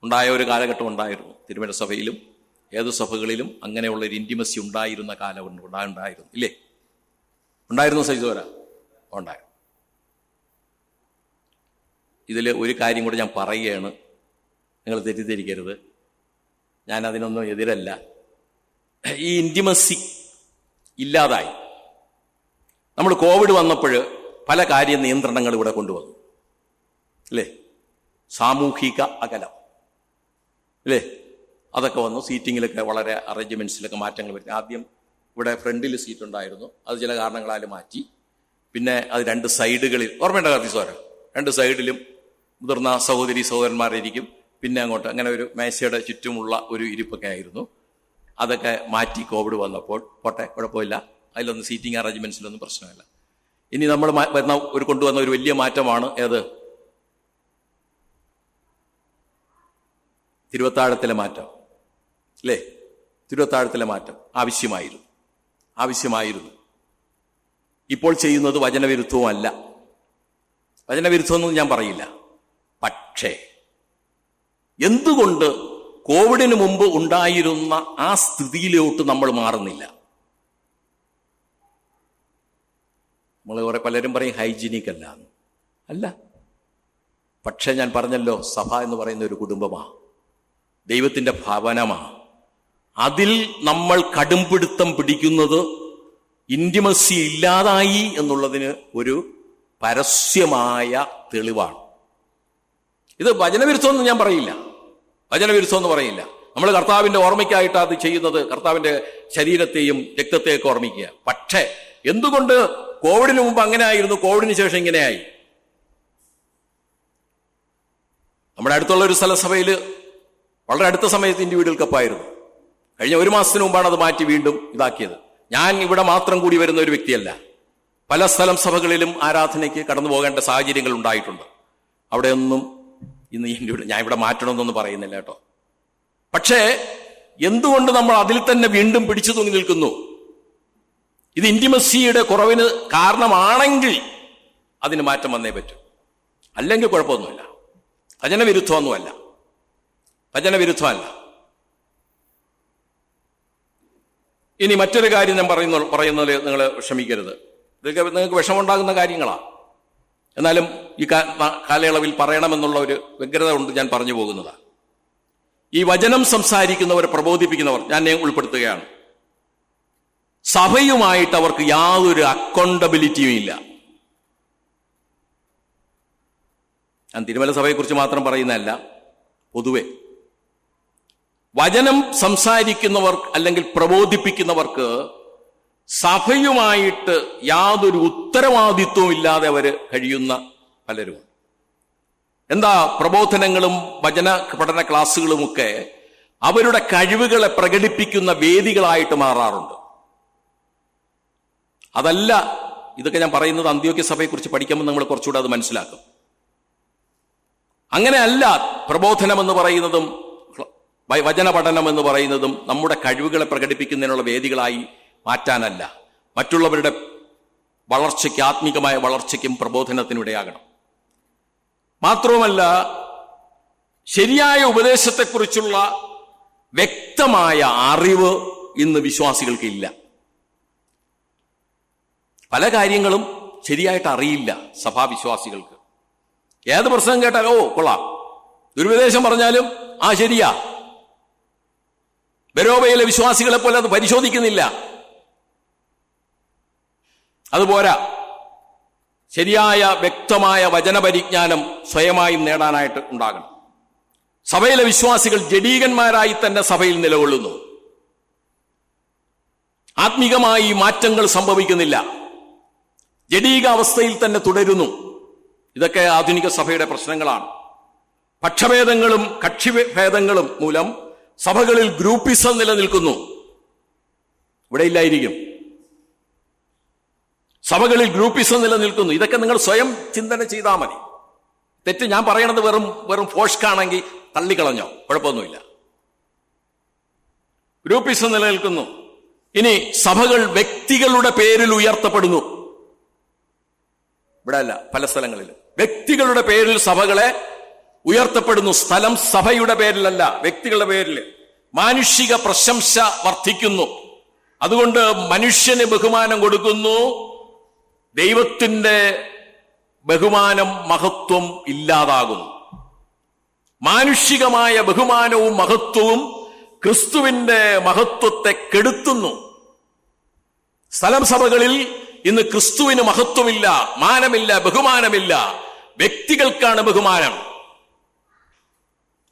ഉണ്ടായ ഒരു കാലഘട്ടം ഉണ്ടായിരുന്നു. തിരുമല സഭയിലും ഏതു സഭകളിലും അങ്ങനെയുള്ള ഒരു ഇന്റിമസി ഉണ്ടായിരുന്ന കാലം ഉണ്ടായിരുന്നു, ഇല്ലേ? ഉണ്ടായിരുന്നു സൈസോര? ഉണ്ടായിരുന്നു. ഇതിൽ ഒരു കാര്യം കൂടെ ഞാൻ പറയുകയാണ്, നിങ്ങൾ തെറ്റിദ്ധരിക്കരുത്, ഞാൻ അതിനൊന്നും എതിരല്ല. ഈ ഇന്റിമസി ഇല്ലാതായി. നമ്മൾ കോവിഡ് വന്നപ്പോൾ പല കാര്യ നിയന്ത്രണങ്ങൾ ഇവിടെ കൊണ്ടുവന്നു, അല്ലേ? സാമൂഹിക അകലം, അല്ലേ? അതൊക്കെ വന്നു. സീറ്റിങ്ങിലൊക്കെ വളരെ അറേഞ്ച്മെന്റ്സിലൊക്കെ മാറ്റങ്ങൾ വരുത്തി. ആദ്യം ഇവിടെ ഫ്രണ്ടിൽ സീറ്റ് ഉണ്ടായിരുന്നു, അത് ചില കാരണങ്ങളാൽ മാറ്റി. പിന്നെ അത് രണ്ട് സൈഡുകളിൽ, ഓർമ്മയുണ്ട കാർത്തിസോര, രണ്ട് സൈഡിലും മുതിർന്ന സഹോദരി സഹോദരന്മാരിരിക്കും. പിന്നെ അങ്ങോട്ട് അങ്ങനെ ഒരു മേശയുടെ ചുറ്റുമുള്ള ഒരു ഇരിപ്പൊക്കെ ആയിരുന്നു. അതൊക്കെ മാറ്റി കോവിഡ് വന്നപ്പോൾ പോട്ടെ, കുഴപ്പമില്ല, അതിലൊന്നും സീറ്റിംഗ് അറേഞ്ച്മെന്റ്സിലൊന്നും പ്രശ്നമില്ല. ഇനി നമ്മൾ കൊണ്ടുവന്ന ഒരു വലിയ മാറ്റമാണ് ഏത്? തിരുവത്താഴത്തിലെ മാറ്റം, അല്ലേ? തിരുവത്താഴത്തിലെ മാറ്റം ആവശ്യമായിരുന്നു. ഇപ്പോൾ ചെയ്യുന്നത് വചനവിരുദ്ധവുമല്ല, വചനവിരുദ്ധമെന്നും ഞാൻ പറയില്ല. പക്ഷേ എന്തുകൊണ്ട് കോവിഡിന് മുമ്പ് ഉണ്ടായിരുന്ന ആ സ്ഥിതിയിലോട്ട് നമ്മൾ മാറുന്നില്ല? നമ്മൾ പലരും പറയും ഹൈജീനിക് അല്ല. പക്ഷെ ഞാൻ പറഞ്ഞല്ലോ, സഭ എന്ന് പറയുന്ന ഒരു കുടുംബമാണ്, ദൈവത്തിൻ്റെ ഭവനമാണ്. അതിൽ നമ്മൾ കടുംപിടുത്തം പിടിക്കുന്നത് ഇന്റിമസി ഇല്ലാതായി എന്നുള്ളതിന് ഒരു പരസ്യമായ തെളിവാണ്. ഇത് വചനവിരുദ്ധമെന്ന് ഞാൻ പറയില്ല, വചനവിരുദ്ധമെന്ന് പറയില്ല. നമ്മൾ കർത്താവിൻ്റെ ഓർമ്മയ്ക്കായിട്ട് അത് ചെയ്യുന്നത്, കർത്താവിൻ്റെ ശരീരത്തെയും രക്തത്തെയൊക്കെ ഓർമ്മിക്കുക. പക്ഷേ എന്തുകൊണ്ട് കോവിഡിന് മുമ്പ് അങ്ങനെ ആയിരുന്നു, കോവിഡിന് ശേഷം ഇങ്ങനെയായി? നമ്മുടെ അടുത്തുള്ള ഒരു സ്ഥലസഭയിൽ വളരെ അടുത്ത സമയത്ത് ഇൻഡിവിജ്വൽ കപ്പായിരുന്നു. കഴിഞ്ഞ ഒരു മാസത്തിന് മുമ്പാണ് അത് മാറ്റി വീണ്ടും ഇതാക്കിയത്. ഞാൻ ഇവിടെ മാത്രം കൂടി വരുന്ന ഒരു വ്യക്തിയല്ല, പല സ്ഥലം സഭകളിലും ആരാധനയ്ക്ക് കടന്നു പോകേണ്ട സാഹചര്യങ്ങൾ ഉണ്ടായിട്ടുണ്ട്. അവിടെയൊന്നും ഇന്ന് ഞാൻ ഇവിടെ മാറ്റണമെന്നൊന്നും പറയുന്നില്ല കേട്ടോ. പക്ഷേ എന്തുകൊണ്ട് നമ്മൾ അതിൽ തന്നെ വീണ്ടും പിടിച്ചു തൂങ്ങി നിൽക്കുന്നു? ഇത് ഇന്റിമസിയുടെ കുറവിന് കാരണമാണെങ്കിൽ അതിന് മാറ്റം വന്നേ പറ്റൂ, അല്ലെങ്കിൽ കുഴപ്പമൊന്നുമില്ല. വചനവിരുദ്ധമൊന്നുമല്ല. ഇനി മറ്റൊരു കാര്യം ഞാൻ പറയുന്നത് നിങ്ങൾ ക്ഷമിക്കരുത്, ഇതൊക്കെ നിങ്ങൾക്ക് വിഷമമുണ്ടാകുന്ന കാര്യങ്ങളാണ്. എന്നാലും ഈ കാലയളവിൽ പറയണമെന്നുള്ള ഒരു വ്യഗ്രത കൊണ്ട് ഞാൻ പറഞ്ഞു പോകുന്നതാണ്. ഈ വചനം സംസാരിക്കുന്നവർ, പ്രബോധിപ്പിക്കുന്നവർ, ഞാൻ ഉൾപ്പെടുത്തുകയാണ്, സഭയുമായിട്ട് അവർക്ക് യാതൊരു അക്കൗണ്ടബിലിറ്റിയും ഇല്ല. ഞാൻ തിരുമല സഭയെക്കുറിച്ച് മാത്രം പറയുന്നതല്ല, പൊതുവെ വചനം സംസാരിക്കുന്നവർ അല്ലെങ്കിൽ പ്രബോധിപ്പിക്കുന്നവർക്ക് സഭയുമായിട്ട് യാതൊരു ഉത്തരവാദിത്വവും ഇല്ലാതെ അവർ കഴിയുന്ന പലരും. എന്താ, പ്രബോധനങ്ങളും വചന പഠന ക്ലാസ്സുകളുമൊക്കെ അവരുടെ കഴിവുകളെ പ്രകടിപ്പിക്കുന്ന വേദികളായിട്ട് മാറാറുണ്ട്. അതല്ല, ഇതൊക്കെ ഞാൻ പറയുന്നത് അന്ത്യോക്യ സഭയെക്കുറിച്ച് പഠിക്കുമ്പോൾ നമ്മൾ കുറച്ചുകൂടെ അത് മനസ്സിലാക്കും. അങ്ങനെയല്ല പ്രബോധനം എന്ന് പറയുന്നതും വചന പഠനം എന്ന് പറയുന്നതും നമ്മുടെ കഴിവുകളെ പ്രകടിപ്പിക്കുന്നതിനുള്ള വേദികളായി മാറ്റാനല്ല, മറ്റുള്ളവരുടെ വളർച്ചയ്ക്ക്, ആത്മീകമായ വളർച്ചയ്ക്കും പ്രബോധനത്തിനിടയാകണം. മാത്രവുമല്ല, ശരിയായ ഉപദേശത്തെക്കുറിച്ചുള്ള വ്യക്തമായ അറിവ് ഇന്ന് വിശ്വാസികൾക്ക് ഇല്ല. പല കാര്യങ്ങളും ശരിയായിട്ട് അറിയില്ല സഭാവിശ്വാസികൾക്ക്. ഏത് പ്രസംഗം കേട്ടാൽ ഓ കൊള്ളാം, ദുരുപദേശം പറഞ്ഞാലും ആ ശരിയാ. ബെരോബയിലെ വിശ്വാസികളെ പോലെ അത് പരിശോധിക്കുന്നില്ല. അതുപോരാ, ശരിയായ വ്യക്തമായ വചനപരിജ്ഞാനം സ്വയമായും നേടാനായിട്ട് ഉണ്ടാകണം. സഭയിലെ വിശ്വാസികൾ ജഡീകന്മാരായി തന്നെ സഭയിൽ നിലകൊള്ളുന്നു. ആത്മീകമായി മാറ്റങ്ങൾ സംഭവിക്കുന്നില്ല, ജഡീക അവസ്ഥയിൽ തന്നെ തുടരുന്നു. ഇതൊക്കെ ആധുനിക സഭയുടെ പ്രശ്നങ്ങളാണ്. പക്ഷഭേദങ്ങളും കക്ഷിഭേദങ്ങളും മൂലം സഭകളിൽ ഗ്രൂപ്പിസം നിലനിൽക്കുന്നു. ഇവിടെ ഇല്ലായിരിക്കും. സഭകളിൽ ഗ്രൂപ്പിസം നിലനിൽക്കുന്നു. ഇതൊക്കെ നിങ്ങൾ സ്വയം ചിന്തന ചെയ്താൽ മതി. തെറ്റ് ഞാൻ പറയണത് വെറും ഫോഷ്കാണെങ്കിൽ തള്ളിക്കളഞ്ഞോ, കുഴപ്പമൊന്നുമില്ല. ഗ്രൂപ്പിസം നിലനിൽക്കുന്നു. ഇനി സഭകൾ വ്യക്തികളുടെ പേരിൽ ഉയർത്തപ്പെടുന്നു. ഇവിടെ അല്ല, പല സ്ഥലങ്ങളിലും വ്യക്തികളുടെ പേരിൽ സഭകളെ ഉയർത്തപ്പെടുന്നു. സ്ഥലം സഭയുടെ പേരിലല്ല, വ്യക്തികളുടെ പേരിൽ. മാനുഷിക പ്രശംസ വർദ്ധിക്കുന്നു. അതുകൊണ്ട് മനുഷ്യന് ബഹുമാനം കൊടുക്കുന്നു. ദൈവത്തിന്റെ ബഹുമാനം, മഹത്വം ഇല്ലാതാകുന്നു. മാനുഷികമായ ബഹുമാനവും മഹത്വവും ക്രിസ്തുവിന്റെ മഹത്വത്തെ കെടുത്തുന്നു. സ്ഥലം സഭകളിൽ ഇന്ന് ക്രിസ്തുവിന് മഹത്വമില്ല, മാനമില്ല, ബഹുമാനമില്ല. വ്യക്തികൾക്കാണ് ബഹുമാനം.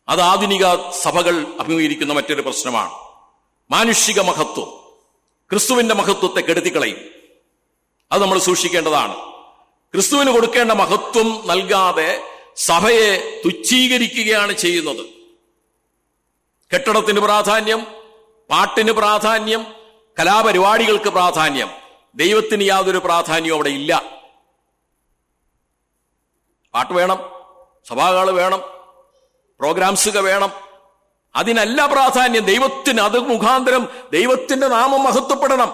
അത് ആധുനിക സഭകൾ അഭിമുഖീകരിക്കുന്ന മറ്റൊരു പ്രശ്നമാണ്. മാനുഷിക മഹത്വം ക്രിസ്തുവിന്റെ മഹത്വത്തെ കെടുത്തിക്കളയും. അത് നമ്മൾ സൂക്ഷിക്കേണ്ടതാണ്. ക്രിസ്തുവിന് കൊടുക്കേണ്ട മഹത്വം നൽകാതെ സഭയെ തുച്ഛീകരിക്കുകയാണ് ചെയ്യുന്നത്. കെട്ടിടത്തിന് പ്രാധാന്യം, പാട്ടിന് പ്രാധാന്യം, കലാപരിപാടികൾക്ക് പ്രാധാന്യം. ദൈവത്തിന് യാതൊരു പ്രാധാന്യവും അവിടെ ഇല്ല. പാട്ട് വേണം, സഭാകൾ വേണം, പ്രോഗ്രാംസുകൾ വേണം. അതിനല്ല പ്രാധാന്യം. ദൈവത്തിന്, അത് മുഖാന്തരം ദൈവത്തിന്റെ നാമം മഹത്വപ്പെടണം.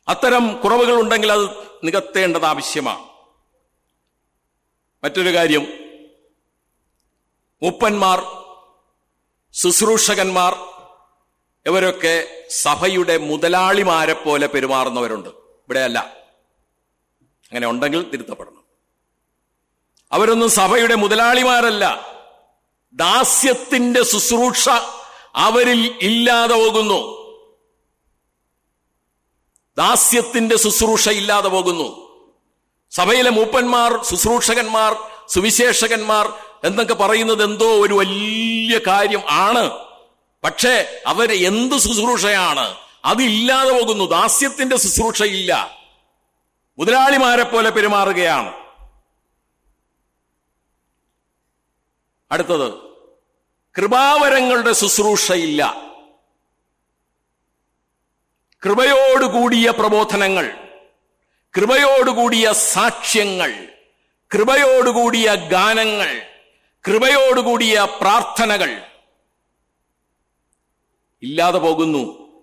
അത്തരം കുറവുകൾ ഉണ്ടെങ്കിൽ അത് നികത്തേണ്ടത് ആവശ്യമാണ്. മറ്റൊരു കാര്യം, മൂപ്പന്മാർ, ശുശ്രൂഷകന്മാർ ഇവരൊക്കെ സഭയുടെ മുതലാളിമാരെ പോലെ പെരുമാറുന്നവരുണ്ട്. ഇവിടെയല്ല. അങ്ങനെ ഉണ്ടെങ്കിൽ തിരുത്തപ്പെടണം. അവരൊന്നും സഭയുടെ മുതലാളിമാരല്ല. ദാസ്യത്തിന്റെ ശുശ്രൂഷ അവരിൽ ഇല്ലാതെ പോകുന്നു. ദാസ്യത്തിന്റെ ശുശ്രൂഷ ഇല്ലാതെ പോകുന്നു. സഭയിലെ മൂപ്പന്മാർ, ശുശ്രൂഷകന്മാർ, സുവിശേഷകന്മാർ എന്നൊക്കെ പറയുന്നത് എന്തോ ഒരു വലിയ കാര്യം ആണ്. പക്ഷേ അവർ എന്ത് ശുശ്രൂഷയാണ്? അതില്ലാതെ പോകുന്നു. ദാസ്യത്തിന്റെ ശുശ്രൂഷ ഇല്ല. മുതലാളിമാരെ പോലെ പെരുമാറുകയാണ്. അടുത്തത്, കൃപാവരങ്ങളുടെ ശുശ്രൂഷയില്ല. കൃപയോടുകൂടിയ പ്രബോധനങ്ങൾ, കൃപയോടുകൂടിയ സാക്ഷ്യങ്ങൾ, കൃപയോടുകൂടിയ ഗാനങ്ങൾ, കൃപയോടുകൂടിയ പ്രാർത്ഥനകൾ ഇല്ലാതെ പോകുന്നു.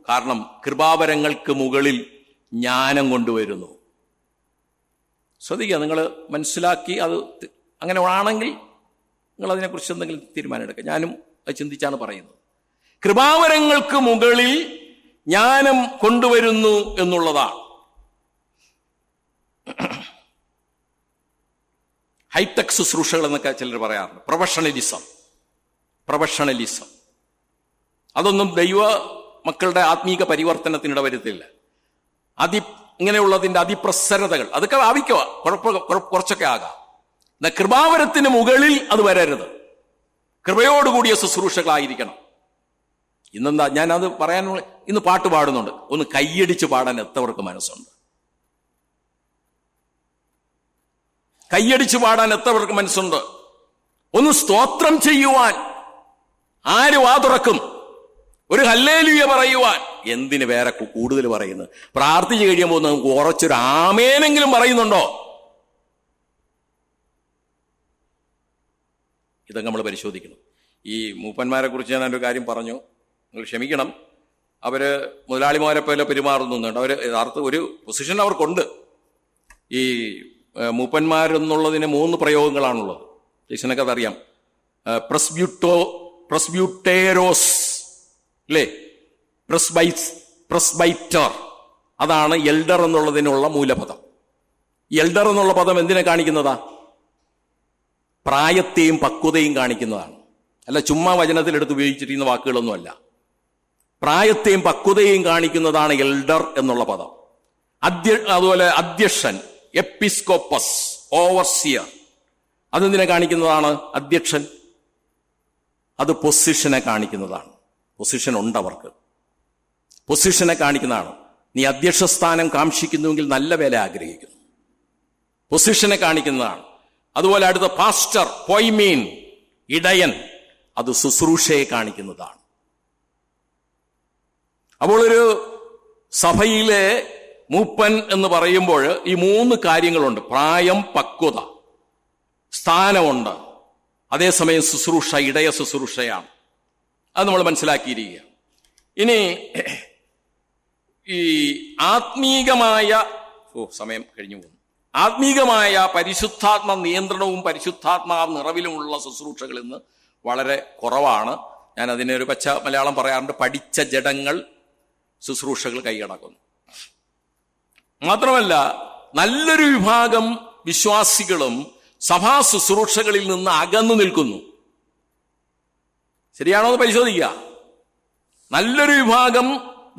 കാരണം കൃപാവരങ്ങൾക്ക് മുകളിൽ ജ്ഞാനം കൊണ്ടുവരുന്നു. ശ്രദ്ധിക്കുക, നിങ്ങൾ മനസ്സിലാക്കി അത് അങ്ങനെ ആണെങ്കിൽ നിങ്ങൾ അതിനെക്കുറിച്ച് എന്തെങ്കിലും തീരുമാനമെടുക്കുക. ഞാനും അത് ചിന്തിച്ചാണ് പറയുന്നത്. കൃപാവരങ്ങൾക്ക് മുകളിൽ ജ്ഞാനം കൊണ്ടുവരുന്നു എന്നുള്ളതാണ്. ഹൈടെക് ശുശ്രൂഷകൾ എന്നൊക്കെ ചിലർ പറയാറുണ്ട്. പ്രൊഫഷണലിസം അതൊന്നും ദൈവ മക്കളുടെ ആത്മീക പരിവർത്തനത്തിനിട വരുത്തില്ല. ഇങ്ങനെയുള്ളതിന്റെ അതിപ്രസരതകൾ അതൊക്കെ ആവിക്കുക, കുറച്ചൊക്കെ ആകാം. എന്നാൽ കൃപാവരത്തിന് മുകളിൽ അത് വരരുത്. കൃപയോടുകൂടിയ ശുശ്രൂഷകളായിരിക്കണം. ഇന്നെന്താ ഞാനത് പറയാനുള്ള, ഇന്ന് പാട്ട് പാടുന്നുണ്ട്. ഒന്ന് കൈയടിച്ച് പാടാൻ എത്രവർക്ക് മനസ്സുണ്ട്? കൈയടിച്ച് പാടാൻ എത്രവർക്ക് മനസ്സുണ്ട്? ഒന്ന് സ്തോത്രം ചെയ്യുവാൻ ആര് വാ തുറക്കും? ഒരു ഹല്ലേലൂയ പറയുവാൻ എന്തിന് വേറെ കൂടുതൽ പറയുന്നത്? പ്രാർത്ഥിച്ചു കഴിയുമ്പോൾ നമുക്ക് കുറച്ചൊരു ആമേനെങ്കിലും പറയുന്നുണ്ടോ? ഇതൊക്കെ നമ്മൾ പരിശോധിക്കണം. ഈ മൂപ്പന്മാരെ കുറിച്ച് ഞാൻ ഒരു കാര്യം പറഞ്ഞു, നിങ്ങൾ ക്ഷമിക്കണം. അവര് മുതലാളിമാരെ പോലെ പെരുമാറുന്നുണ്ട്. അവർ യഥാർത്ഥ ഒരു പൊസിഷൻ അവർക്കുണ്ട്. ഈ മൂപ്പന്മാരെന്നുള്ളതിന് 3 പ്രയോഗങ്ങളാണുള്ളത്. ജയ്സനൊക്കെ അതറിയാം. പ്രസ്ബ്യൂട്ടേരോസ് അല്ലേ, പ്രസ്ബൈറ്റർ, അതാണ് എൽഡർ എന്നുള്ളതിനുള്ള മൂലപദം. എൽഡർ എന്നുള്ള പദം എന്തിനെ കാണിക്കുന്നതാ? പ്രായത്തെയും പക്വതയും കാണിക്കുന്നതാണ്. അല്ല ചുമ്മാ വചനത്തിലെടുത്ത് ഉപയോഗിച്ചിരിക്കുന്ന വാക്കുകളൊന്നുമല്ല. പ്രായത്തെയും പക്വതയും കാണിക്കുന്നതാണ് എൽഡർ എന്നുള്ള പദം. അതുപോലെ അധ്യക്ഷൻ, എപ്പിസ്കോപ്പസ്, ഓവർസിയർ, അതെന്തിനെ കാണിക്കുന്നതാണ്? അധ്യക്ഷൻ, അത് പൊസിഷനെ കാണിക്കുന്നതാണ്. പൊസിഷൻ ഉണ്ട് അവർക്ക്, പൊസിഷനെ കാണിക്കുന്നതാണ്. നീ അധ്യക്ഷ സ്ഥാനം കാക്ഷിക്കുന്നുവെങ്കിൽ നല്ല വില ആഗ്രഹിക്കുന്നു, പൊസിഷനെ കാണിക്കുന്നതാണ്. അതുപോലെ അടുത്ത പാസ്റ്റർ, പൊയ്മീൻ, ഇടയൻ, അത് ശുശ്രൂഷയെ കാണിക്കുന്നതാണ്. അപ്പോൾ ഒരു സഭയിലെ മൂപ്പൻ എന്ന് പറയുമ്പോൾ ഈ 3 കാര്യങ്ങളുണ്ട്. പ്രായം, പക്വത, സ്ഥാനമുണ്ട്. അതേസമയം ശുശ്രൂഷ ഇടയ ശുശ്രൂഷയാണ്. അത് നമ്മൾ മനസ്സിലാക്കിയിരിക്കുക. ഇനി ഈ ആത്മീകമായ സമയം കഴിഞ്ഞു പോകുന്നു. ആത്മീകമായ പരിശുദ്ധാത്മ നിയന്ത്രണവും പരിശുദ്ധാത്മാവ് നിറവിലുമുള്ള ശുശ്രൂഷകൾ ഇന്ന് വളരെ കുറവാണ്. ഞാൻ അതിനൊരു പച്ച മലയാളം പറയാറുണ്ട്, പഠിച്ച ജഡങ്ങൾ ശുശ്രൂഷകൾ കൈയടക്കുന്നു. മാത്രമല്ല, നല്ലൊരു വിഭാഗം വിശ്വാസികളും സഭാ ശുശ്രൂഷകളിൽ നിന്ന് അകന്നു നിൽക്കുന്നു. ശരിയാണോ എന്ന് പരിശോധിക്കുക. നല്ലൊരു വിഭാഗം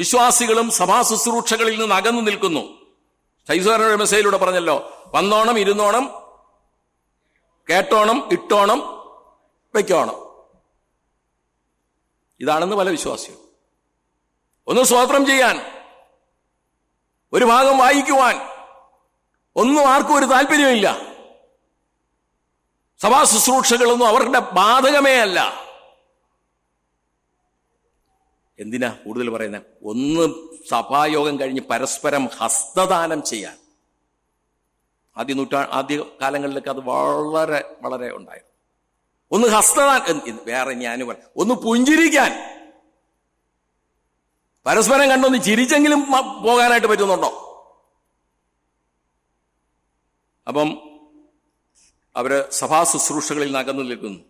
വിശ്വാസികളും സഭാ ശുശ്രൂഷകളിൽ നിന്ന് അകന്നു നിൽക്കുന്നു. സൈസുകാരനൊരു മെസ്സേജിലൂടെ പറഞ്ഞല്ലോ, വന്നോണം, ഇരുന്നോണം, കേട്ടോണം, ഇട്ടോണം, വയ്ക്കോണം. ഇതാണെന്ന് പല വിശ്വാസികളും. ഒന്ന് സ്തോത്രം ചെയ്യാൻ, ഒരു ഭാഗം വായിക്കുവാൻ ഒന്നും ആർക്കും ഒരു താല്പര്യമില്ല. സഭാ ശുശ്രൂഷകളൊന്നും അവരുടെ ബാധകമേ അല്ല. എന്തിനാ കൂടുതൽ പറയുന്നത്? ഒന്ന് സഭായോഗം കഴിഞ്ഞ് പരസ്പരം ഹസ്തദാനം ചെയ്യാൻ. ആദ്യ കാലങ്ങളിലൊക്കെ അത് വളരെ വളരെ ഉണ്ടായിരുന്നു. ഒന്ന് ഹസ്തദാനം, വേറെ ഞാനും ഒന്ന് പുഞ്ചിരിക്കാൻ, പരസ്പരം കണ്ടൊന്ന് ചിരിച്ചെങ്കിലും പോകാനായിട്ട് പറ്റുന്നുണ്ടോ? അപ്പം അവര് സഭാ ശുശ്രൂഷകളിൽ നിന്ന് അകന്നു നിൽക്കുന്നു.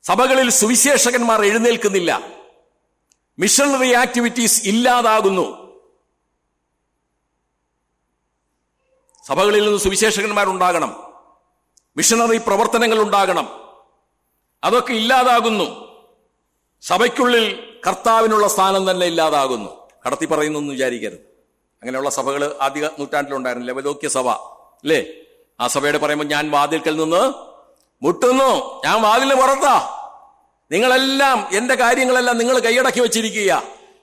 സഭകളിൽ സുവിശേഷകന്മാർ എഴുന്നേൽക്കുന്നില്ല. മിഷണറി ആക്ടിവിറ്റീസ് ഇല്ലാതാകുന്നു. സഭകളിൽ നിന്ന് സുവിശേഷകന്മാരുണ്ടാകണം, മിഷണറി പ്രവർത്തനങ്ങൾ ഉണ്ടാകണം. അതൊക്കെ ഇല്ലാതാകുന്നു. സഭയ്ക്കുള്ളിൽ കർത്താവിനുള്ള സ്ഥാനം തന്നെ ഇല്ലാതാകുന്നു. കടത്തി പറയുന്നു എന്ന് വിചാരിക്കരുത്. അങ്ങനെയുള്ള സഭകൾ ആദ്യ നൂറ്റാണ്ടിലുണ്ടായിരുന്നു. ലവലോക്യ സഭ അല്ലേ? ആ സഭയുടെ പറയുമ്പോൾ, ഞാൻ വാതിൽക്കൽ നിന്ന് മുട്ടുന്നു, ഞാൻ വാതിലിന് പുറത്താ, നിങ്ങളെല്ലാം എന്റെ കാര്യങ്ങളെല്ലാം നിങ്ങൾ കൈയടക്കി വെച്ചിരിക്കുക,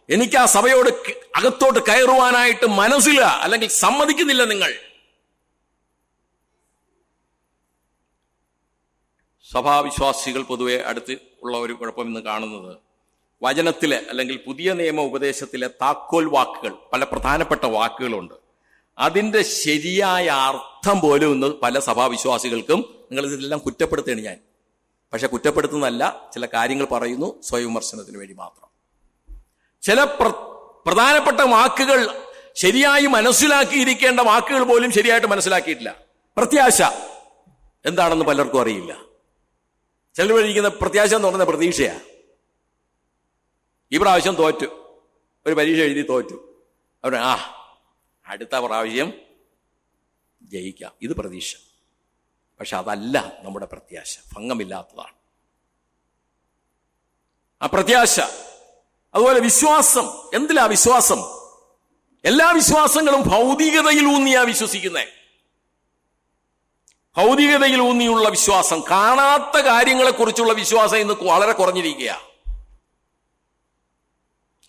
എനിക്ക് ആ സഭയോട് അകത്തോട്ട് കയറുവാനായിട്ട് മനസ്സില്ല, അല്ലെങ്കിൽ സമ്മതിക്കുന്നില്ല നിങ്ങൾ. സഭാവിശ്വാസികൾ പൊതുവെ അടുത്ത് ഉള്ള ഒരു കുഴപ്പം ഇന്ന് കാണുന്നത്, വചനത്തിലെ അല്ലെങ്കിൽ പുതിയ നിയമ ഉപദേശത്തിലെ താക്കോൽ വാക്കുകൾ, പല പ്രധാനപ്പെട്ട വാക്കുകളുണ്ട്, അതിൻ്റെ ശരിയായ അർത്ഥം പോലും ഇന്ന് പല സഭാവിശ്വാസികൾക്കും, നിങ്ങളിതെല്ലാം കുറ്റപ്പെടുത്തുകയാണ് ഞാൻ, പക്ഷെ കുറ്റപ്പെടുത്തുന്നതല്ല, ചില കാര്യങ്ങൾ പറയുന്നു സ്വയംവിമർശനത്തിന് വേണ്ടി മാത്രം. ചില പ്രധാനപ്പെട്ട വാക്കുകൾ ശരിയായി മനസ്സിലാക്കിയിരിക്കേണ്ട വാക്കുകൾ പോലും ശരിയായിട്ട് മനസ്സിലാക്കിയിട്ടില്ല. പ്രത്യാശ എന്താണെന്ന് പലർക്കും അറിയില്ല. ചിലർ പഠിക്കുന്ന പ്രത്യാശ എന്ന് പറയുന്ന പ്രതീക്ഷയാ. ഈ പ്രാവശ്യം തോറ്റു, ഒരു പരീക്ഷ എഴുതി തോറ്റു, അവർ അടുത്ത പ്രാവശ്യം ജയിക്കാം, ഇത് പ്രതീക്ഷ. പക്ഷെ അതല്ല നമ്മുടെ പ്രത്യാശ, ഭംഗമില്ലാത്തതാണ് ആ പ്രത്യാശ. അതുപോലെ വിശ്വാസം, എന്തിലാ വിശ്വാസം? എല്ലാ വിശ്വാസങ്ങളും ഭൗതികതയിൽ ഊന്നിയാ വിശ്വസിക്കുന്നേ. ഭൗതികതയിൽ ഊന്നിയുള്ള വിശ്വാസം, കാണാത്ത കാര്യങ്ങളെക്കുറിച്ചുള്ള വിശ്വാസം ഇന്ന് വളരെ കുറഞ്ഞിരിക്കുക.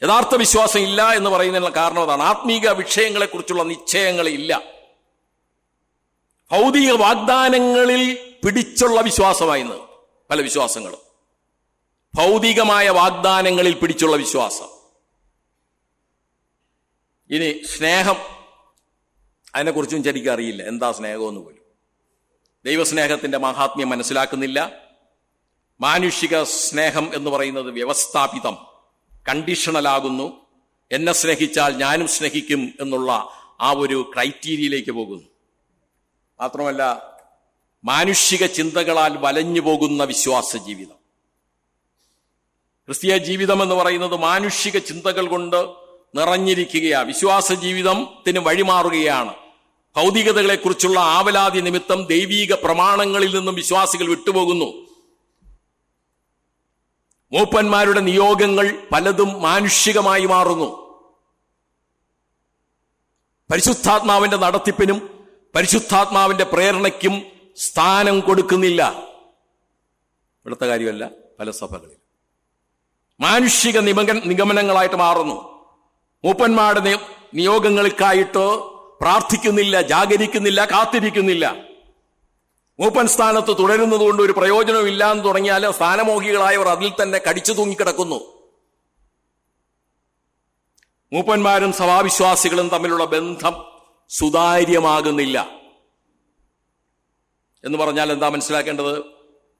യഥാർത്ഥ വിശ്വാസം ഇല്ല എന്ന് പറയുന്നതിനുള്ള കാരണം അതാണ്. ആത്മീക വിഷയങ്ങളെക്കുറിച്ചുള്ള നിശ്ചയങ്ങൾ ഇല്ല. ഭൗതിക വാഗ്ദാനങ്ങളിൽ പിടിച്ചുള്ള വിശ്വാസമായിരുന്നു പല വിശ്വാസങ്ങളും. ഭൗതികമായ വാഗ്ദാനങ്ങളിൽ പിടിച്ചുള്ള വിശ്വാസം. ഇനി സ്നേഹം, അതിനെക്കുറിച്ചും ശരിക്കും അറിയില്ല, എന്താ സ്നേഹമെന്ന് പോലും. ദൈവസ്നേഹത്തിന്റെ മഹാത്മ്യം മനസ്സിലാക്കുന്നില്ല. മാനുഷിക സ്നേഹം എന്ന് പറയുന്നത് വ്യവസ്ഥാപിതം, കണ്ടീഷണലാകുന്നു. എന്നെ സ്നേഹിച്ചാൽ ഞാനും സ്നേഹിക്കും എന്നുള്ള ആ ഒരു ക്രൈറ്റീരിയയിലേക്ക് പോകുന്നു. മാത്രമല്ല, മാനുഷിക ചിന്തകളാൽ വലഞ്ഞു പോകുന്ന വിശ്വാസ ജീവിതം. ക്രിസ്തീയ ജീവിതം എന്ന് പറയുന്നത് മാനുഷിക ചിന്തകൾ കൊണ്ട് നിറഞ്ഞിരിക്കുകയാണ്. വിശ്വാസ ജീവിതത്തിന് വഴിമാറുകയാണ്. ഭൗതികതകളെക്കുറിച്ചുള്ള ആവലാതി നിമിത്തം ദൈവീക പ്രമാണങ്ങളിൽ നിന്നും വിശ്വാസികൾ വിട്ടുപോകുന്നു. മൂപ്പന്മാരുടെ നിയോഗങ്ങൾ പലതും മാനുഷികമായി മാറുന്നു. പരിശുദ്ധാത്മാവിന്റെ നടത്തിപ്പിനും പരിശുദ്ധാത്മാവിന്റെ പ്രേരണയ്ക്കും സ്ഥാനം കൊടുക്കുന്നില്ല. ഇവിടുത്തെ കാര്യമല്ല, പല സഭകളിൽ മാനുഷിക നിഗമനങ്ങളായിട്ട് മാറുന്നു. മൂപ്പന്മാരുടെ നിയോഗങ്ങൾക്കായിട്ട് പ്രാർത്ഥിക്കുന്നില്ല, ജാഗരിക്കുന്നില്ല, കാത്തിരിക്കുന്നില്ല. മൂപ്പൻ സ്ഥാനത്ത് തുടരുന്നത് കൊണ്ട് ഒരു പ്രയോജനവും ഇല്ലാന്ന് തുടങ്ങിയാൽ സ്ഥാനമോഹികളായവർ അതിൽ തന്നെ കടിച്ചു തൂങ്ങിക്കിടക്കുന്നു. മൂപ്പന്മാരും സഭാവിശ്വാസികളും തമ്മിലുള്ള ബന്ധം സുതാര്യമാകുന്നില്ല. എന്ന് പറഞ്ഞാൽ എന്താ മനസ്സിലാക്കേണ്ടത്?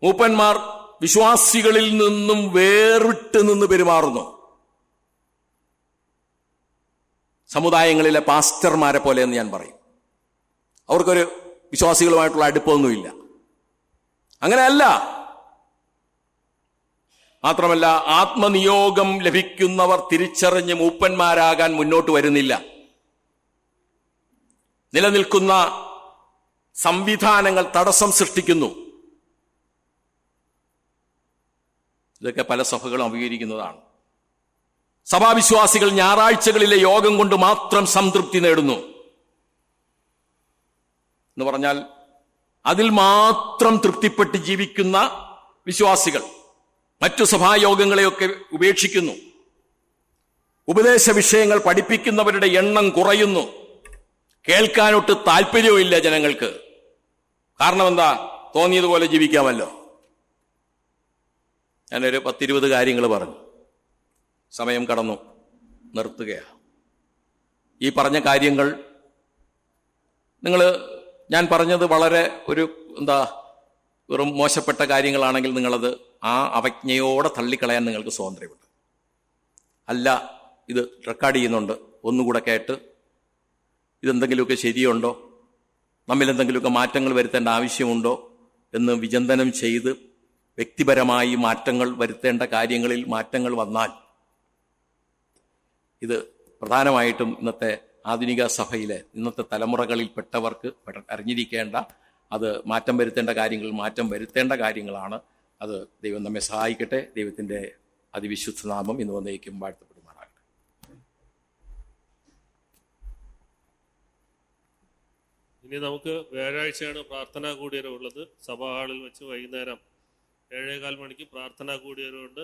മൂപ്പന്മാർ വിശ്വാസികളിൽ നിന്നും വേറിട്ട് നിന്ന് പെരുമാറുന്നു. സമുദായങ്ങളിലെ പാസ്റ്റർമാരെ പോലെ എന്ന് ഞാൻ പറയും. അവർക്കൊരു വിശ്വാസികളുമായിട്ടുള്ള അടുപ്പമൊന്നുമില്ല. അങ്ങനെയല്ല. മാത്രമല്ല, ആത്മനിയോഗം ലഭിക്കുന്നവർ തിരിച്ചറിഞ്ഞ് മൂപ്പന്മാരാകാൻ മുന്നോട്ട് വരുന്നില്ല. നിലനിൽക്കുന്ന സംവിധാനങ്ങൾ തടസ്സം സൃഷ്ടിക്കുന്നു. ഇതൊക്കെ പല സഭകളും അംഗീകരിക്കുന്നതാണ്. സഭാവിശ്വാസികൾ ഞായറാഴ്ചകളിലെ യോഗം കൊണ്ട് മാത്രം സംതൃപ്തി നേടുന്നു എന്ന് പറഞ്ഞാൽ അതിൽ മാത്രം തൃപ്തിപ്പെട്ട് ജീവിക്കുന്ന വിശ്വാസികൾ മറ്റു സഭായോഗങ്ങളെയൊക്കെ ഉപേക്ഷിക്കുന്നു. ഉപദേശ വിഷയങ്ങൾ പഠിപ്പിക്കുന്നവരുടെ എണ്ണം കുറയുന്നു. കേൾക്കാനൊട്ട് താല്പര്യവുമില്ല ജനങ്ങൾക്ക്. കാരണം എന്താ? തോന്നിയതുപോലെ ജീവിക്കാമല്ലോ. ഞാനൊരു 10-20 കാര്യങ്ങൾ പറഞ്ഞു. സമയം കടന്നു, നിർത്തുകയാണ്. ഈ പറഞ്ഞ കാര്യങ്ങൾ ഞാൻ പറഞ്ഞത് വളരെ വെറും മോശപ്പെട്ട കാര്യങ്ങളാണെങ്കിൽ നിങ്ങളത് ആ അവജ്ഞയോടെ തള്ളിക്കളയാൻ നിങ്ങൾക്ക് സ്വാതന്ത്ര്യമുണ്ട്. അല്ല, ഇത് റെക്കോർഡ് ചെയ്യുന്നുണ്ട്, ഒന്നുകൂടെ കേട്ട് ഇതെന്തെങ്കിലുമൊക്കെ ശരിയുണ്ടോ, നമ്മിൽ എന്തെങ്കിലുമൊക്കെ മാറ്റങ്ങൾ വരുത്തേണ്ട ആവശ്യമുണ്ടോ എന്ന് വിചിന്തനം ചെയ്ത് വ്യക്തിപരമായി മാറ്റങ്ങൾ വരുത്തേണ്ട കാര്യങ്ങളിൽ മാറ്റങ്ങൾ വന്നാൽ, ഇത് പ്രധാനമായിട്ടും ഇന്നത്തെ ആധുനിക സഭയിലെ ഇന്നത്തെ തലമുറകളിൽപ്പെട്ടവർക്ക് അറിഞ്ഞിരിക്കേണ്ട, അത് മാറ്റം വരുത്തേണ്ട കാര്യങ്ങളിൽ മാറ്റം വരുത്തേണ്ട കാര്യങ്ങളാണ്. അത് ദൈവം നമ്മെ സഹായിക്കട്ടെ. ദൈവത്തിൻ്റെ അതിവിശുദ്ധ നാമം ഇന്ന് വന്നേക്കും വാഴ്ത്തപ്പെടുമാറാകട്ടെ. ഇനി നമുക്ക് വ്യാഴാഴ്ചയാണ് പ്രാർത്ഥനാ കൂടിയരവുള്ളത്. സഭാ ഹാളിൽ വെച്ച് വൈകുന്നേരം 7:15 മണിക്ക് പ്രാർത്ഥനാ കൂടിയരവുണ്ട്.